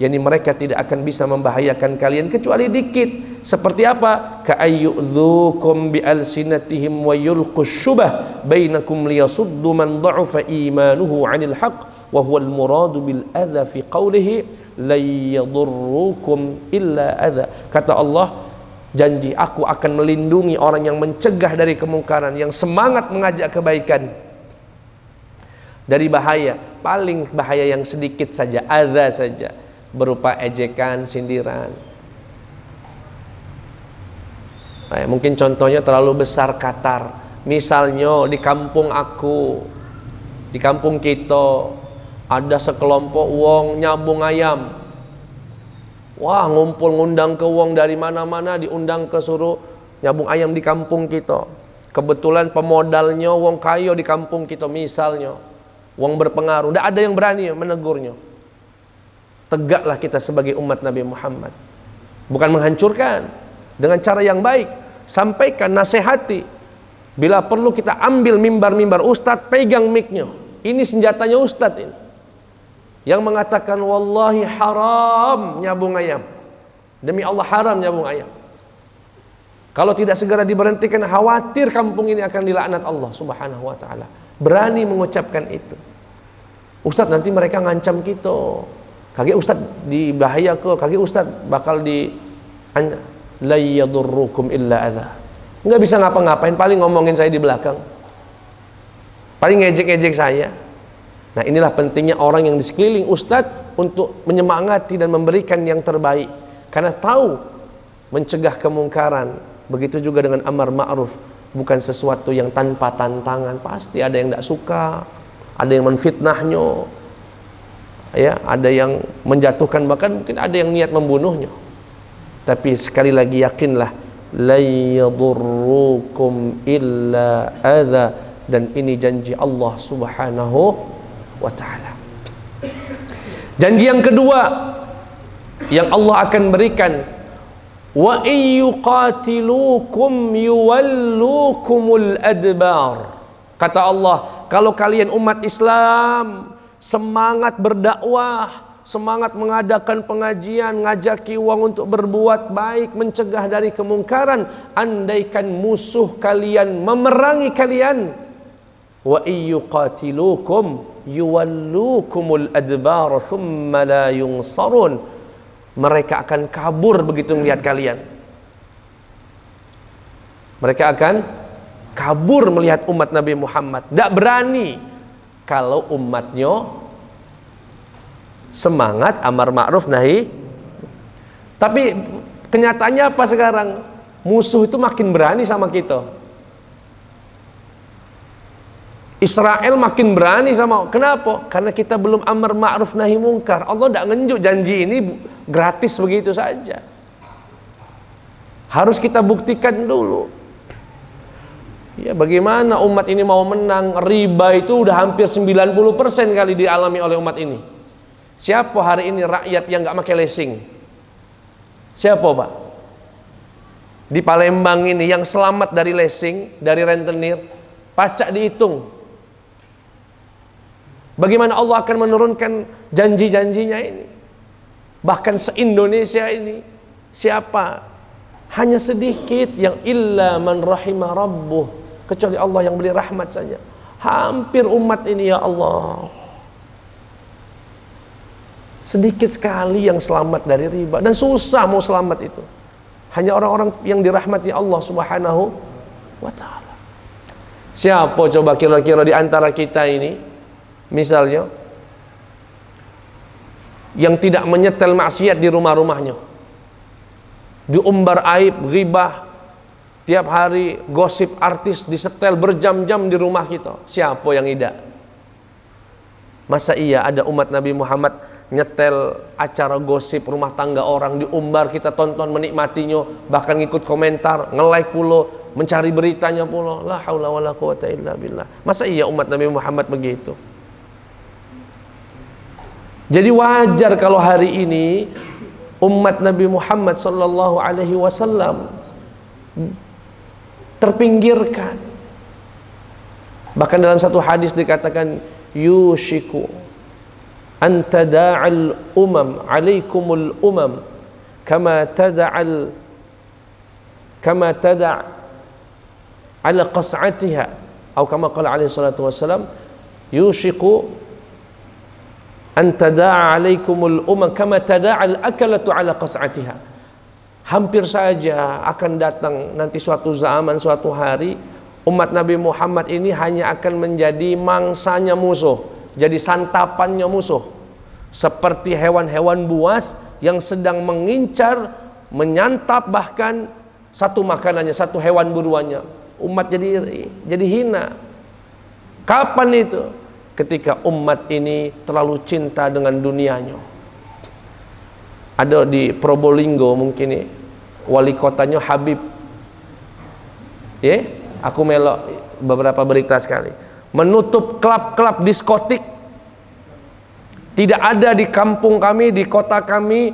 Yani mereka tidak akan bisa membahayakan kalian kecuali dikit. Seperti apa? Ka'ayyudzukum bi'alsinatihim wa yulqus syubah bainakum liyasuddu man dha'afa imanuhu 'anil haqq wa huwal muradu bil adza fi qawlihi la yadurrukum illa adza. Kata Allah, janji aku akan melindungi orang yang mencegah dari kemungkaran, yang semangat mengajak kebaikan, dari bahaya. Paling bahaya yang sedikit saja, adza saja, berupa ejekan, sindiran. Nah, mungkin contohnya terlalu besar Qatar. Misalnya di kampung aku, di kampung kita, ada sekelompok wong nyabung ayam. Wah, ngumpul ngundang ke wong dari mana-mana, diundang ke suruh nyabung ayam di kampung kita. Kebetulan pemodalnya wong kaya di kampung kita misalnya, wong berpengaruh. Tidak ada yang berani menegurnya. Tegaklah kita sebagai umat Nabi Muhammad, bukan menghancurkan, dengan cara yang baik. Sampaikan, nasihati. Bila perlu kita ambil mimbar-mimbar, ustadz pegang mic-nya. Ini senjatanya ustadz ini, yang mengatakan wallahi haram nyabung ayam, demi Allah haram nyabung ayam. Kalau tidak segera diberhentikan, khawatir kampung ini akan dilaknat Allah Subhanahu wa taala. Berani mengucapkan itu. Ustadz, nanti mereka ngancam kita. Kaki ustadz dibahaya ke, kaki ustadz bakal di la yadurrukum illa adza. Enggak bisa ngapa-ngapain, paling ngomongin saya di belakang, paling ngejek-ngejek saya. Nah, inilah pentingnya orang yang di sekeliling ustadz untuk menyemangati dan memberikan yang terbaik, karena tahu mencegah kemungkaran. Begitu juga dengan amar ma'ruf, bukan sesuatu yang tanpa tantangan. Pasti ada yang tidak suka, ada yang menfitnahnya, ya, ada yang menjatuhkan, bahkan mungkin ada yang niat membunuhnya. Tapi sekali lagi yakinlah, la yadurrukum illa adza, dan ini janji Allah Subhanahu wa taala. Janji yang kedua yang Allah akan berikan, wa iyyuqatilukum yuwallukumul adbar. Kata Allah, kalau kalian umat Islam semangat berdakwah, semangat mengadakan pengajian, ngajaki uang untuk berbuat baik, mencegah dari kemungkaran, andaikan musuh kalian memerangi kalian, wa iyyuqatilukum yuwallukumul adbar thumma la yunsarun. Mereka akan kabur begitu melihat kalian. Mereka akan kabur melihat umat Nabi Muhammad. Tidak berani kalau umatnya semangat amar ma'ruf nahi. Tapi kenyataannya apa sekarang? Musuh itu makin berani sama kita. Israel makin berani sama. Kenapa? Karena kita belum amar ma'ruf nahi mungkar. Allah tidak ngenjuk janji ini gratis begitu saja. Harus kita buktikan dulu. Ya, bagaimana umat ini mau menang? Riba itu udah hampir 90% kali dialami oleh umat ini. Siapa hari ini rakyat yang nggak pakai leasing? Siapa, Pak? Di Palembang ini yang selamat dari leasing, dari rentenir, pajak dihitung. Bagaimana Allah akan menurunkan janji-janjinya ini? Bahkan se-Indonesia ini, siapa? Hanya sedikit yang illa man rahimah rabbuh, kecuali Allah yang beri rahmat saja. Hampir umat ini ya Allah, sedikit sekali yang selamat dari riba, dan susah mau selamat itu. Hanya orang-orang yang dirahmati Allah Subhanahu wa ta'ala. Siapa coba kira-kira di antara kita ini, misalnya, yang tidak menyetel maksiat di rumah-rumahnya, diumbar aib, ghibah, tiap hari gosip artis disetel berjam-jam di rumah kita? Siapa yang tidak? Masa iya ada umat Nabi Muhammad nyetel acara gosip rumah tangga orang, diumbar, kita tonton menikmatinya, bahkan ngikut komentar, nge-like pulo, mencari beritanya pulo? La haula wala quwata illa billah. Masa iya umat Nabi Muhammad begitu? Jadi wajar kalau hari ini umat Nabi Muhammad sallallahu alaihi wasallam terpinggirkan. Bahkan dalam satu hadis dikatakan, yushiku an tada'al umam alaikumul umam kama tada'al ala qas'atiha, atau kama qala alaihi salatu wassalam, yushiku an tada'a alaikumul umam kama tada'al akalatu ala qas'atiha. Hampir saja akan datang nanti suatu zaman, suatu hari, umat Nabi Muhammad ini hanya akan menjadi mangsanya musuh, jadi santapannya musuh, seperti hewan-hewan buas yang sedang mengincar, menyantap bahkan satu makanannya, satu hewan buruannya. Umat jadi hina. Kapan itu? Ketika umat ini terlalu cinta dengan dunianya. Ada di Probolinggo mungkin nih, wali kotanya Habib. Ya, aku melok beberapa berita sekali. Menutup klub-klub diskotik. Tidak ada di kampung kami, di kota kami,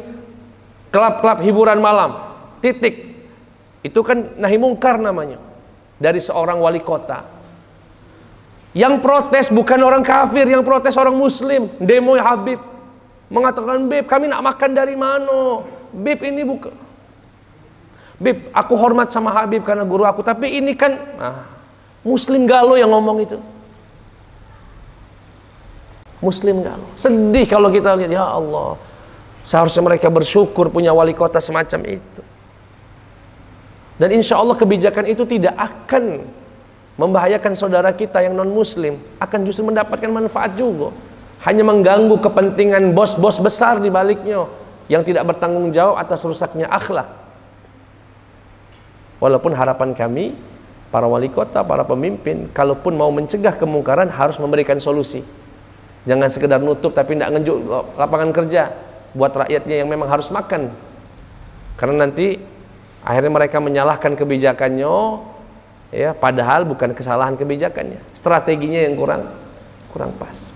klub-klub hiburan malam. Titik. Itu kan nahi mungkar namanya, dari seorang wali kota. Yang protes bukan orang kafir, yang protes orang muslim. Demo Habib, mengatakan, Bib, kami nak makan dari mana? Bib, ini bukan. Bib, aku hormat sama Habib karena guru aku, tapi ini kan muslim galau yang ngomong itu. Muslim galau. Sedih kalau kita lihat, ya Allah, seharusnya mereka bersyukur punya wali kota semacam itu. Dan insya Allah kebijakan itu tidak akan membahayakan saudara kita yang non muslim, akan justru mendapatkan manfaat juga. Hanya mengganggu kepentingan bos-bos besar di baliknya yang tidak bertanggung jawab atas rusaknya akhlak. Walaupun harapan kami, para wali kota, para pemimpin, kalaupun mau mencegah kemungkaran harus memberikan solusi. Jangan sekedar nutup tapi tidak ngejuk lapangan kerja buat rakyatnya yang memang harus makan. Karena nanti akhirnya mereka menyalahkan kebijakannya, ya, padahal bukan kesalahan kebijakannya, strateginya yang kurang pas.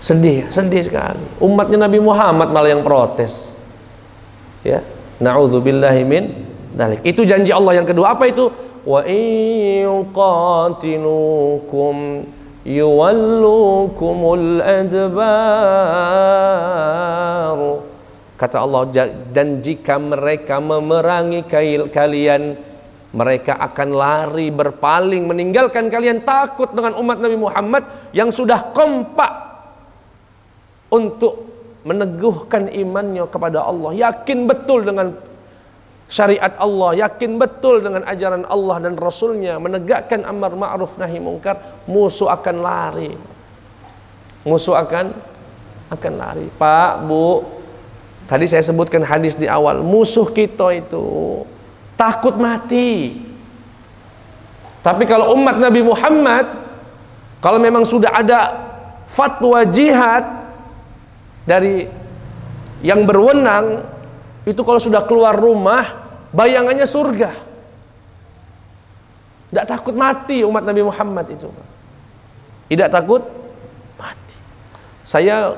Sedih sekali. Umatnya Nabi Muhammad malah yang protes. Ya, na'udzubillahi min dzalik. Itu janji Allah yang kedua. Apa itu? Wa yuqatilukum yuwallukumul adbar. Kata Allah, dan jika mereka memerangi kalian, Mereka akan lari berpaling meninggalkan kalian, takut dengan umat Nabi Muhammad yang sudah kompak untuk meneguhkan imannya kepada Allah, yakin betul dengan syariat Allah, yakin betul dengan ajaran Allah dan Rasulnya, menegakkan amar ma'ruf nahi mungkar. Musuh akan lari, musuh akan lari. Pak, Bu, tadi saya sebutkan hadis di awal, musuh kita itu takut mati. Tapi kalau umat Nabi Muhammad, kalau memang sudah ada fatwa jihad dari yang berwenang, itu kalau sudah keluar rumah bayangannya surga. Tidak takut mati umat Nabi Muhammad itu. Tidak takut mati. Saya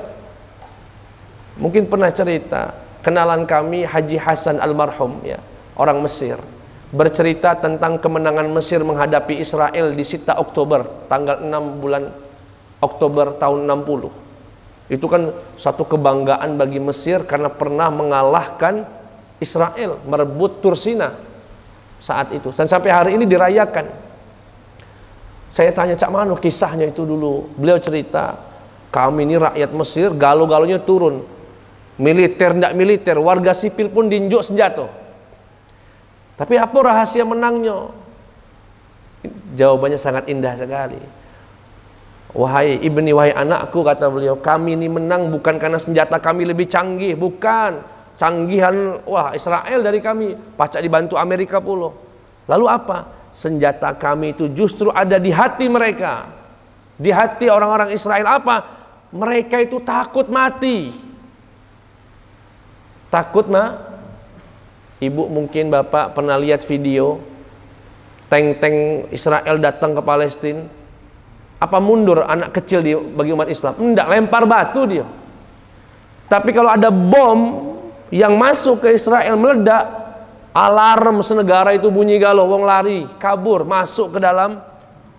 mungkin pernah cerita, kenalan kami Haji Hasan almarhum, ya, orang Mesir, bercerita tentang kemenangan Mesir menghadapi Israel di 6 Oktober, tanggal 6 bulan Oktober tahun 60. Itu kan satu kebanggaan bagi Mesir karena pernah mengalahkan Israel, merebut Tursina saat itu, dan sampai hari ini dirayakan. Saya tanya, Cak Mano kisahnya itu dulu. Beliau cerita, kami ini rakyat Mesir, galau-galonya turun, militer tidak militer, warga sipil pun diinjuk senjata. Tapi apa rahasia menangnya? Jawabannya sangat indah sekali. Wahai ibni, wahai anakku, kata beliau, kami ini menang bukan karena senjata kami lebih canggih, bukan. Canggihan, wah, Israel dari kami, pacak dibantu Amerika pula. Lalu apa? Senjata kami itu justru ada di hati mereka. Di hati orang-orang Israel apa? Mereka itu takut mati. Takut Ibu mungkin Bapak pernah lihat video tank-tank Israel datang ke Palestina. Apa mundur anak kecil bagi umat Islam? Enggak, lempar batu dia. Tapi kalau ada bom yang masuk ke Israel meledak, alarm senegara itu bunyi galau, wong lari, kabur, masuk ke dalam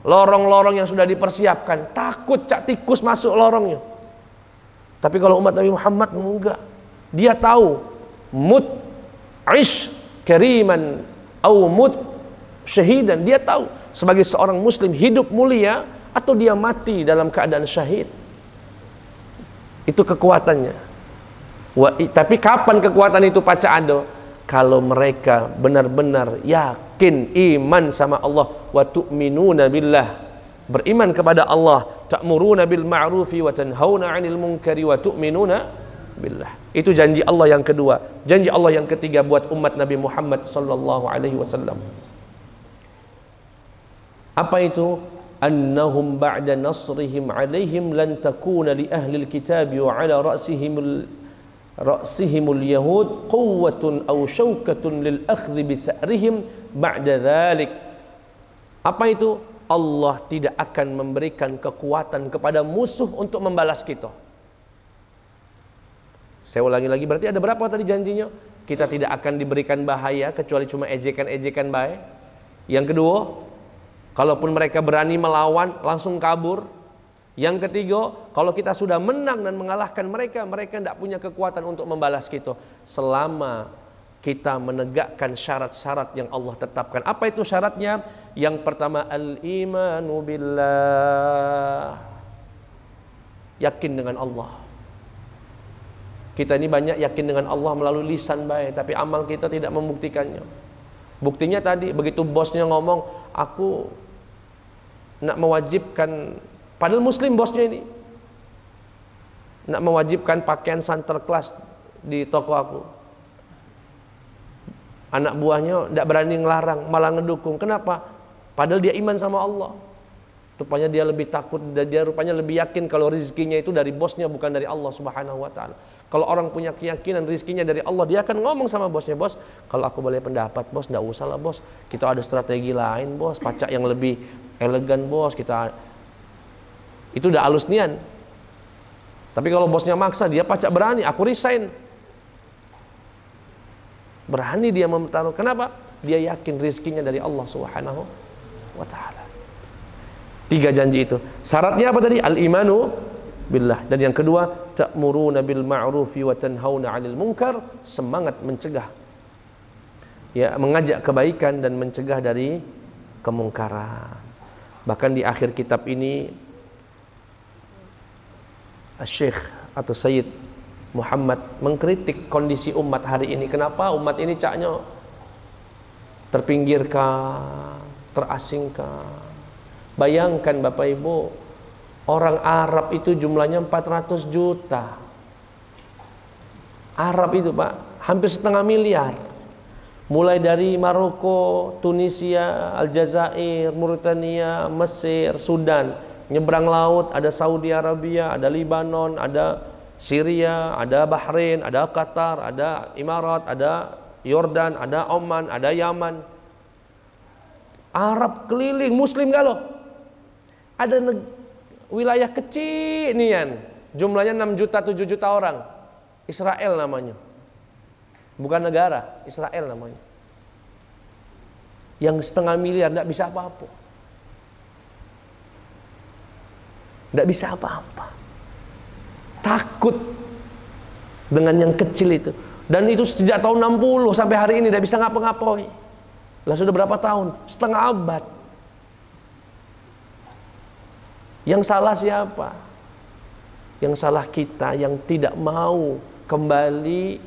lorong-lorong yang sudah dipersiapkan. Takut cak tikus masuk lorongnya. Tapi kalau umat Nabi Muhammad enggak. Dia tahu mut ish kariman au mut syahidan. Dia tahu sebagai seorang muslim hidup mulia atau dia mati dalam keadaan syahid. Itu kekuatannya. Tapi kapan kekuatan itu paca ada? Kalau mereka benar-benar yakin iman sama Allah, wa tu'minuna billah, beriman kepada Allah, ta'muruna bil ma'rufi wa tanhauna 'anil munkari wa tu'minuna billah. Itu janji Allah yang kedua. Janji Allah yang ketiga buat umat Nabi Muhammad sallallahu alaihi wasallam. Apa itu? Annahum ba'da nasrihim 'alaihim lan takuna li ahli al-kitab wa 'ala ra'sihimul yahud quwwatun aw syaukatun lil akhdhi bi tha'rihim ba'da dhalik. Apa itu? Allah tidak akan memberikan kekuatan kepada musuh untuk membalas kita. Saya ulangi lagi, berarti ada berapa tadi janjinya? Kita tidak akan diberikan bahaya kecuali cuma ejekan-ejekan baik. Yang kedua, kalaupun mereka berani melawan langsung kabur. Yang ketiga, kalau kita sudah menang dan mengalahkan mereka, mereka tidak punya kekuatan untuk membalas kita selama kita menegakkan syarat-syarat yang Allah tetapkan. Apa itu syaratnya? Yang pertama, al-imanu billah, yakin dengan Allah. Kita ini banyak yakin dengan Allah melalui lisan baik, tapi amal kita tidak membuktikannya. Buktinya tadi, begitu bosnya ngomong, aku nak mewajibkan, padahal muslim bosnya ini, nak mewajibkan pakaian santer kelas di toko aku. Anak buahnya tidak berani ngelarang, malah ngedukung. Kenapa? Padahal dia iman sama Allah. Rupanya dia lebih takut dan dia rupanya lebih yakin kalau rezekinya itu dari bosnya, bukan dari Allah Subhanahu wa ta'ala. Kalau orang punya keyakinan rezekinya dari Allah, dia akan ngomong sama bosnya, bos, kalau aku boleh pendapat bos, tidak usah lah bos, kita ada strategi lain bos, pacak yang lebih elegan bos, kita itu udah halus nian. Tapi kalau bosnya maksa, dia pacak berani, aku resign. Berani dia memtaruh. Kenapa? Dia yakin rezekinya dari Allah Subhanahu wa ta'ala. 3 janji itu. Syaratnya apa tadi? Al-imanu billah. Dan yang kedua, ta'muruna bil ma'rufi wa tanhauna 'anil munkar, semangat mencegah ya, mengajak kebaikan dan mencegah dari kemungkaran. Bahkan di akhir kitab ini Syekh atau Sayyid Muhammad mengkritik kondisi umat hari ini. Kenapa umat ini caknya terpinggirkan, terasingkan. Bayangkan Bapak Ibu, orang Arab itu jumlahnya 400 juta. Arab itu Pak, hampir setengah miliar. Mulai dari Maroko, Tunisia, Aljazair, Mauritania, Mesir, Sudan. Nyebrang laut, ada Saudi Arabia, ada Libanon, ada Syria, ada Bahrain, ada Qatar, ada Emirat, ada Yordan, ada Oman, ada Yaman. Arab keliling, Muslim galau. Ada wilayah kecil nian, jumlahnya 6 juta 7 juta orang. Israel namanya. Bukan negara, Israel namanya. Yang setengah miliar tidak bisa apa-apa. Tidak bisa apa-apa. Takut dengan yang kecil itu. Dan itu sejak tahun 60 sampai hari ini tidak bisa ngapa-ngapain. Lah sudah berapa tahun? Setengah abad. Yang salah siapa? Yang salah kita yang tidak mau kembali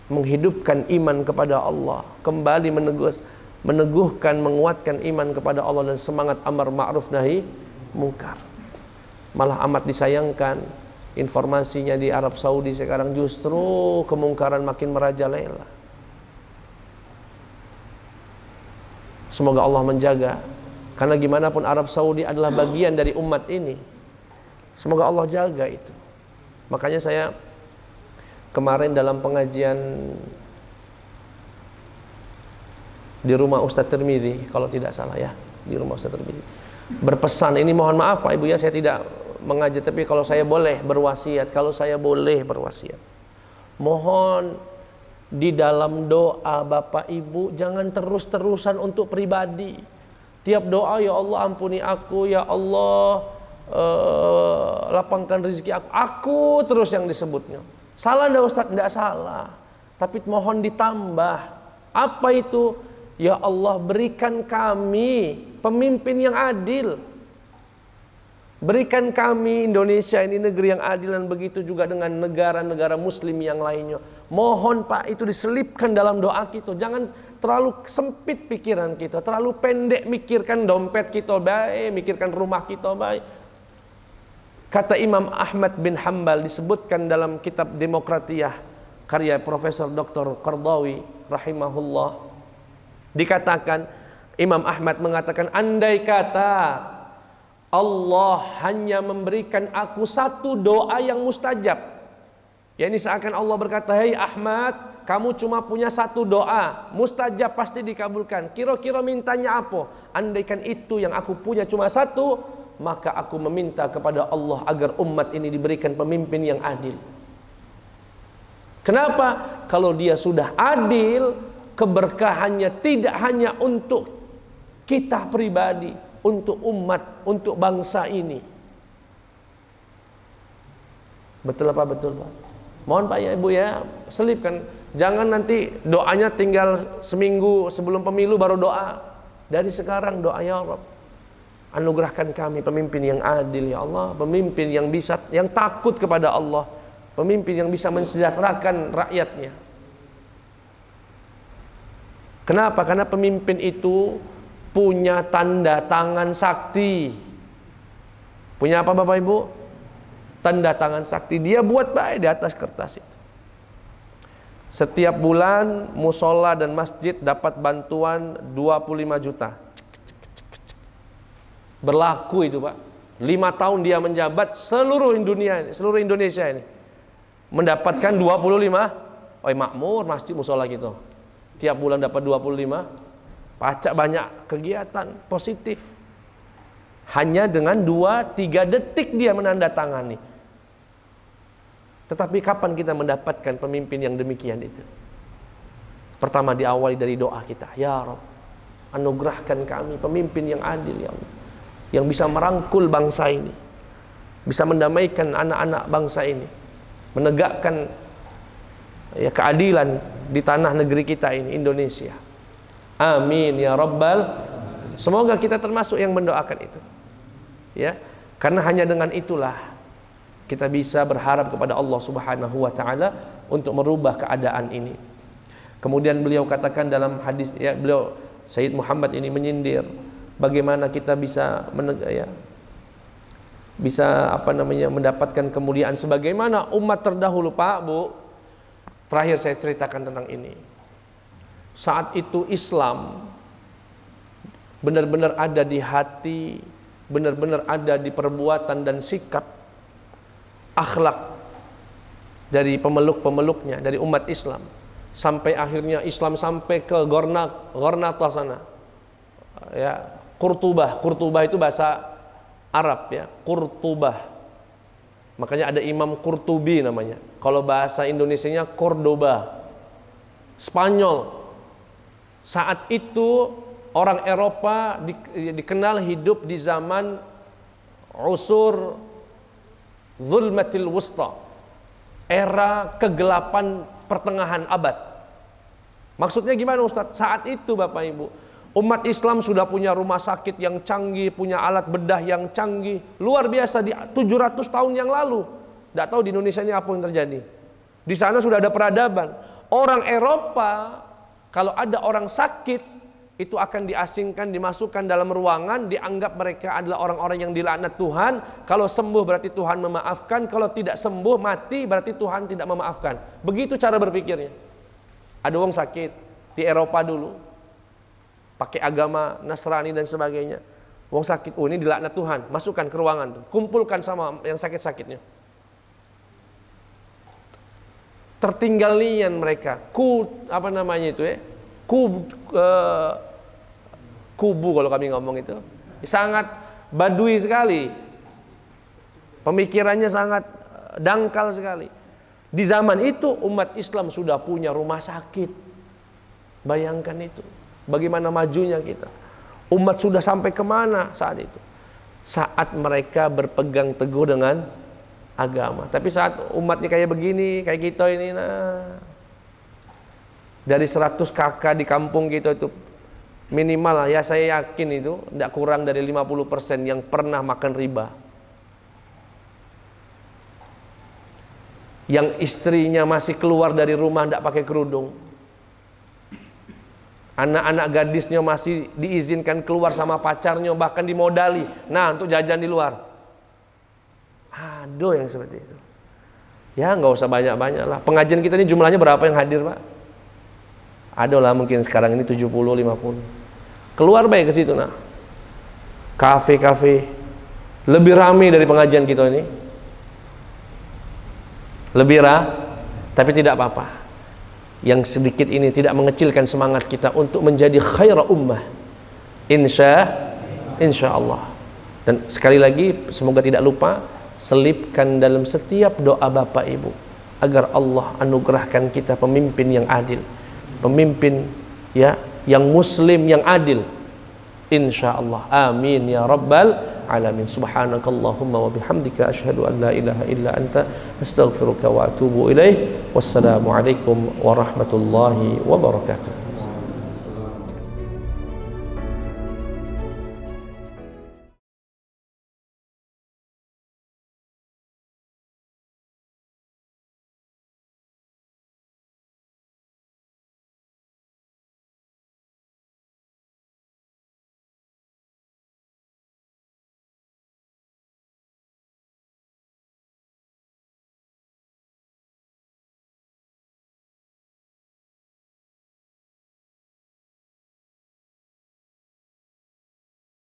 menghidupkan iman kepada Allah, kembali meneguhkan, menguatkan iman kepada Allah dan semangat amar ma'ruf nahi mungkar. Malah amat disayangkan informasinya di Arab Saudi sekarang justru kemungkaran makin merajalela. Semoga Allah menjaga. Karena gimana pun Arab Saudi adalah bagian dari umat ini. Semoga Allah jaga itu. Makanya saya kemarin dalam pengajian di rumah Ustadz Tirmidzi, kalau tidak salah ya, di rumah Ustadz Tirmidzi, berpesan, ini mohon maaf Pak Ibu ya, saya tidak mengajar, tapi kalau saya boleh berwasiat, mohon di dalam doa Bapak Ibu jangan terus-terusan untuk pribadi. Tiap doa, ya Allah ampuni aku, ya Allah lapangkan rezeki aku terus yang disebutnya. Salah enggak Ustaz? Enggak salah. Tapi mohon ditambah. Apa itu? Ya Allah berikan kami pemimpin yang adil. Berikan kami Indonesia ini negeri yang adil, dan begitu juga dengan negara-negara muslim yang lainnya. Mohon Pak itu diselipkan dalam doa kita. Jangan terlalu sempit pikiran kita, terlalu pendek mikirkan dompet kita baik, mikirkan rumah kita baik. Kata Imam Ahmad bin Hanbal disebutkan dalam kitab Demokratiyah karya Profesor Dr. Qardawi rahimahullah. Dikatakan Imam Ahmad mengatakan, andai kata Allah hanya memberikan aku satu doa yang mustajab. Ya ini seakan Allah berkata, hei Ahmad, kamu cuma punya satu doa, mustajab pasti dikabulkan. Kira-kira mintanya apa? Andaikan itu yang aku punya cuma satu, maka aku meminta kepada Allah agar umat ini diberikan pemimpin yang adil. Kenapa? Kalau dia sudah adil, keberkahannya tidak hanya untuk kita pribadi, untuk umat, untuk bangsa ini. Betul apa betul Pak? Mohon Pak ya Ibu ya, selipkan. Jangan nanti doanya tinggal seminggu sebelum pemilu baru doa. Dari sekarang doa, ya Rabb, anugerahkan kami pemimpin yang adil ya Allah, pemimpin yang bisa, yang takut kepada Allah, pemimpin yang bisa mensejahterakan rakyatnya. Kenapa? Karena pemimpin itu punya tanda tangan sakti. Punya apa Bapak Ibu? Tanda tangan sakti. Dia buat baik di atas kertas itu. Setiap bulan musola dan masjid dapat bantuan 25 juta. Berlaku itu Pak. 5 tahun dia menjabat, seluruh dunia, seluruh Indonesia ini mendapatkan 25. Oh makmur masjid musola gitu. Tiap bulan dapat 25. Pacak banyak kegiatan positif. Hanya dengan 2-3 detik dia menandatangani. Tetapi kapan kita mendapatkan pemimpin yang demikian itu? Pertama diawali dari doa kita. Ya Rabb, anugerahkan kami pemimpin yang adil ya Allah, yang bisa merangkul bangsa ini, bisa mendamaikan anak-anak bangsa ini, menegakkan ya keadilan di tanah negeri kita ini, Indonesia. Amin ya rabbal. Semoga kita termasuk yang mendoakan itu. Ya, karena hanya dengan itulah kita bisa berharap kepada Allah Subhanahu wa taala untuk merubah keadaan ini. Kemudian beliau katakan dalam hadis, ya, beliau Sayyid Muhammad ini menyindir bagaimana kita bisa mendapatkan kemuliaan sebagaimana umat terdahulu, Pak, Bu. Terakhir saya ceritakan tentang ini. Saat itu Islam benar-benar ada di hati, benar-benar ada di perbuatan dan sikap, akhlak dari pemeluk-pemeluknya, dari umat Islam. Sampai akhirnya Islam sampai ke Gornata sana. Ya, Qurtubah. Qurtubah itu bahasa Arab, ya, Qurtubah. Makanya ada Imam Qurtubi namanya. Kalau bahasa Indonesianya Cordoba. Spanyol. Saat itu orang Eropa dikenal hidup di zaman usur Zulmatil Wusta, era kegelapan pertengahan abad. Maksudnya gimana, Ustadz? Saat itu Bapak Ibu, umat Islam sudah punya rumah sakit yang canggih, punya alat bedah yang canggih, luar biasa di 700 tahun yang lalu. Tidak tahu di Indonesia ini apa yang terjadi. Di sana sudah ada peradaban. Orang Eropa, kalau ada orang sakit, itu akan diasingkan, dimasukkan dalam ruangan, dianggap mereka adalah orang-orang yang dilaknat Tuhan. Kalau sembuh berarti Tuhan memaafkan, kalau tidak sembuh, mati, berarti Tuhan tidak memaafkan. Begitu cara berpikirnya. Ada orang sakit di Eropa dulu, pakai agama Nasrani dan sebagainya. Wong sakit, oh ini dilaknat Tuhan, masukkan ke ruangan tuh, kumpulkan sama yang sakit-sakitnya. Tertinggalian mereka, kubu kalau kami ngomong itu, sangat badui sekali, pemikirannya sangat dangkal sekali. Di zaman itu umat Islam sudah punya rumah sakit. Bayangkan itu, bagaimana majunya kita. Umat sudah sampai kemana saat itu? Saat mereka berpegang teguh dengan agama. Tapi saat umatnya kayak begini, kayak kita ini, nah, dari 100 kakak di kampung kita itu minimal lah, ya saya yakin itu tidak kurang dari 50% yang pernah makan riba. Yang istrinya masih keluar dari rumah tidak pakai kerudung. Anak-anak gadisnya masih diizinkan keluar sama pacarnya, bahkan dimodali. Nah, untuk jajan di luar. Aduh, yang seperti itu. Ya nggak usah banyak-banyak lah. Pengajian kita ini jumlahnya berapa yang hadir, Pak? Ada lah mungkin sekarang ini 70-50. Keluar baik ke situ, nah. Kafe-kafe lebih ramai dari pengajian kita ini. Lebih tapi tidak apa-apa. Yang sedikit ini tidak mengecilkan semangat kita untuk menjadi khaira ummah. Insya Allah. Dan sekali lagi semoga tidak lupa, selipkan dalam setiap doa Bapak Ibu agar Allah anugerahkan kita pemimpin yang adil, pemimpin ya yang muslim yang adil, insyaallah. Amin ya rabbal alamin. Subhanakallahumma wa bihamdika asyhadu an la ilaha illa anta astaghfiruka wa atubu ilaih. Wassalamu alaikum warahmatullahi wabarakatuh.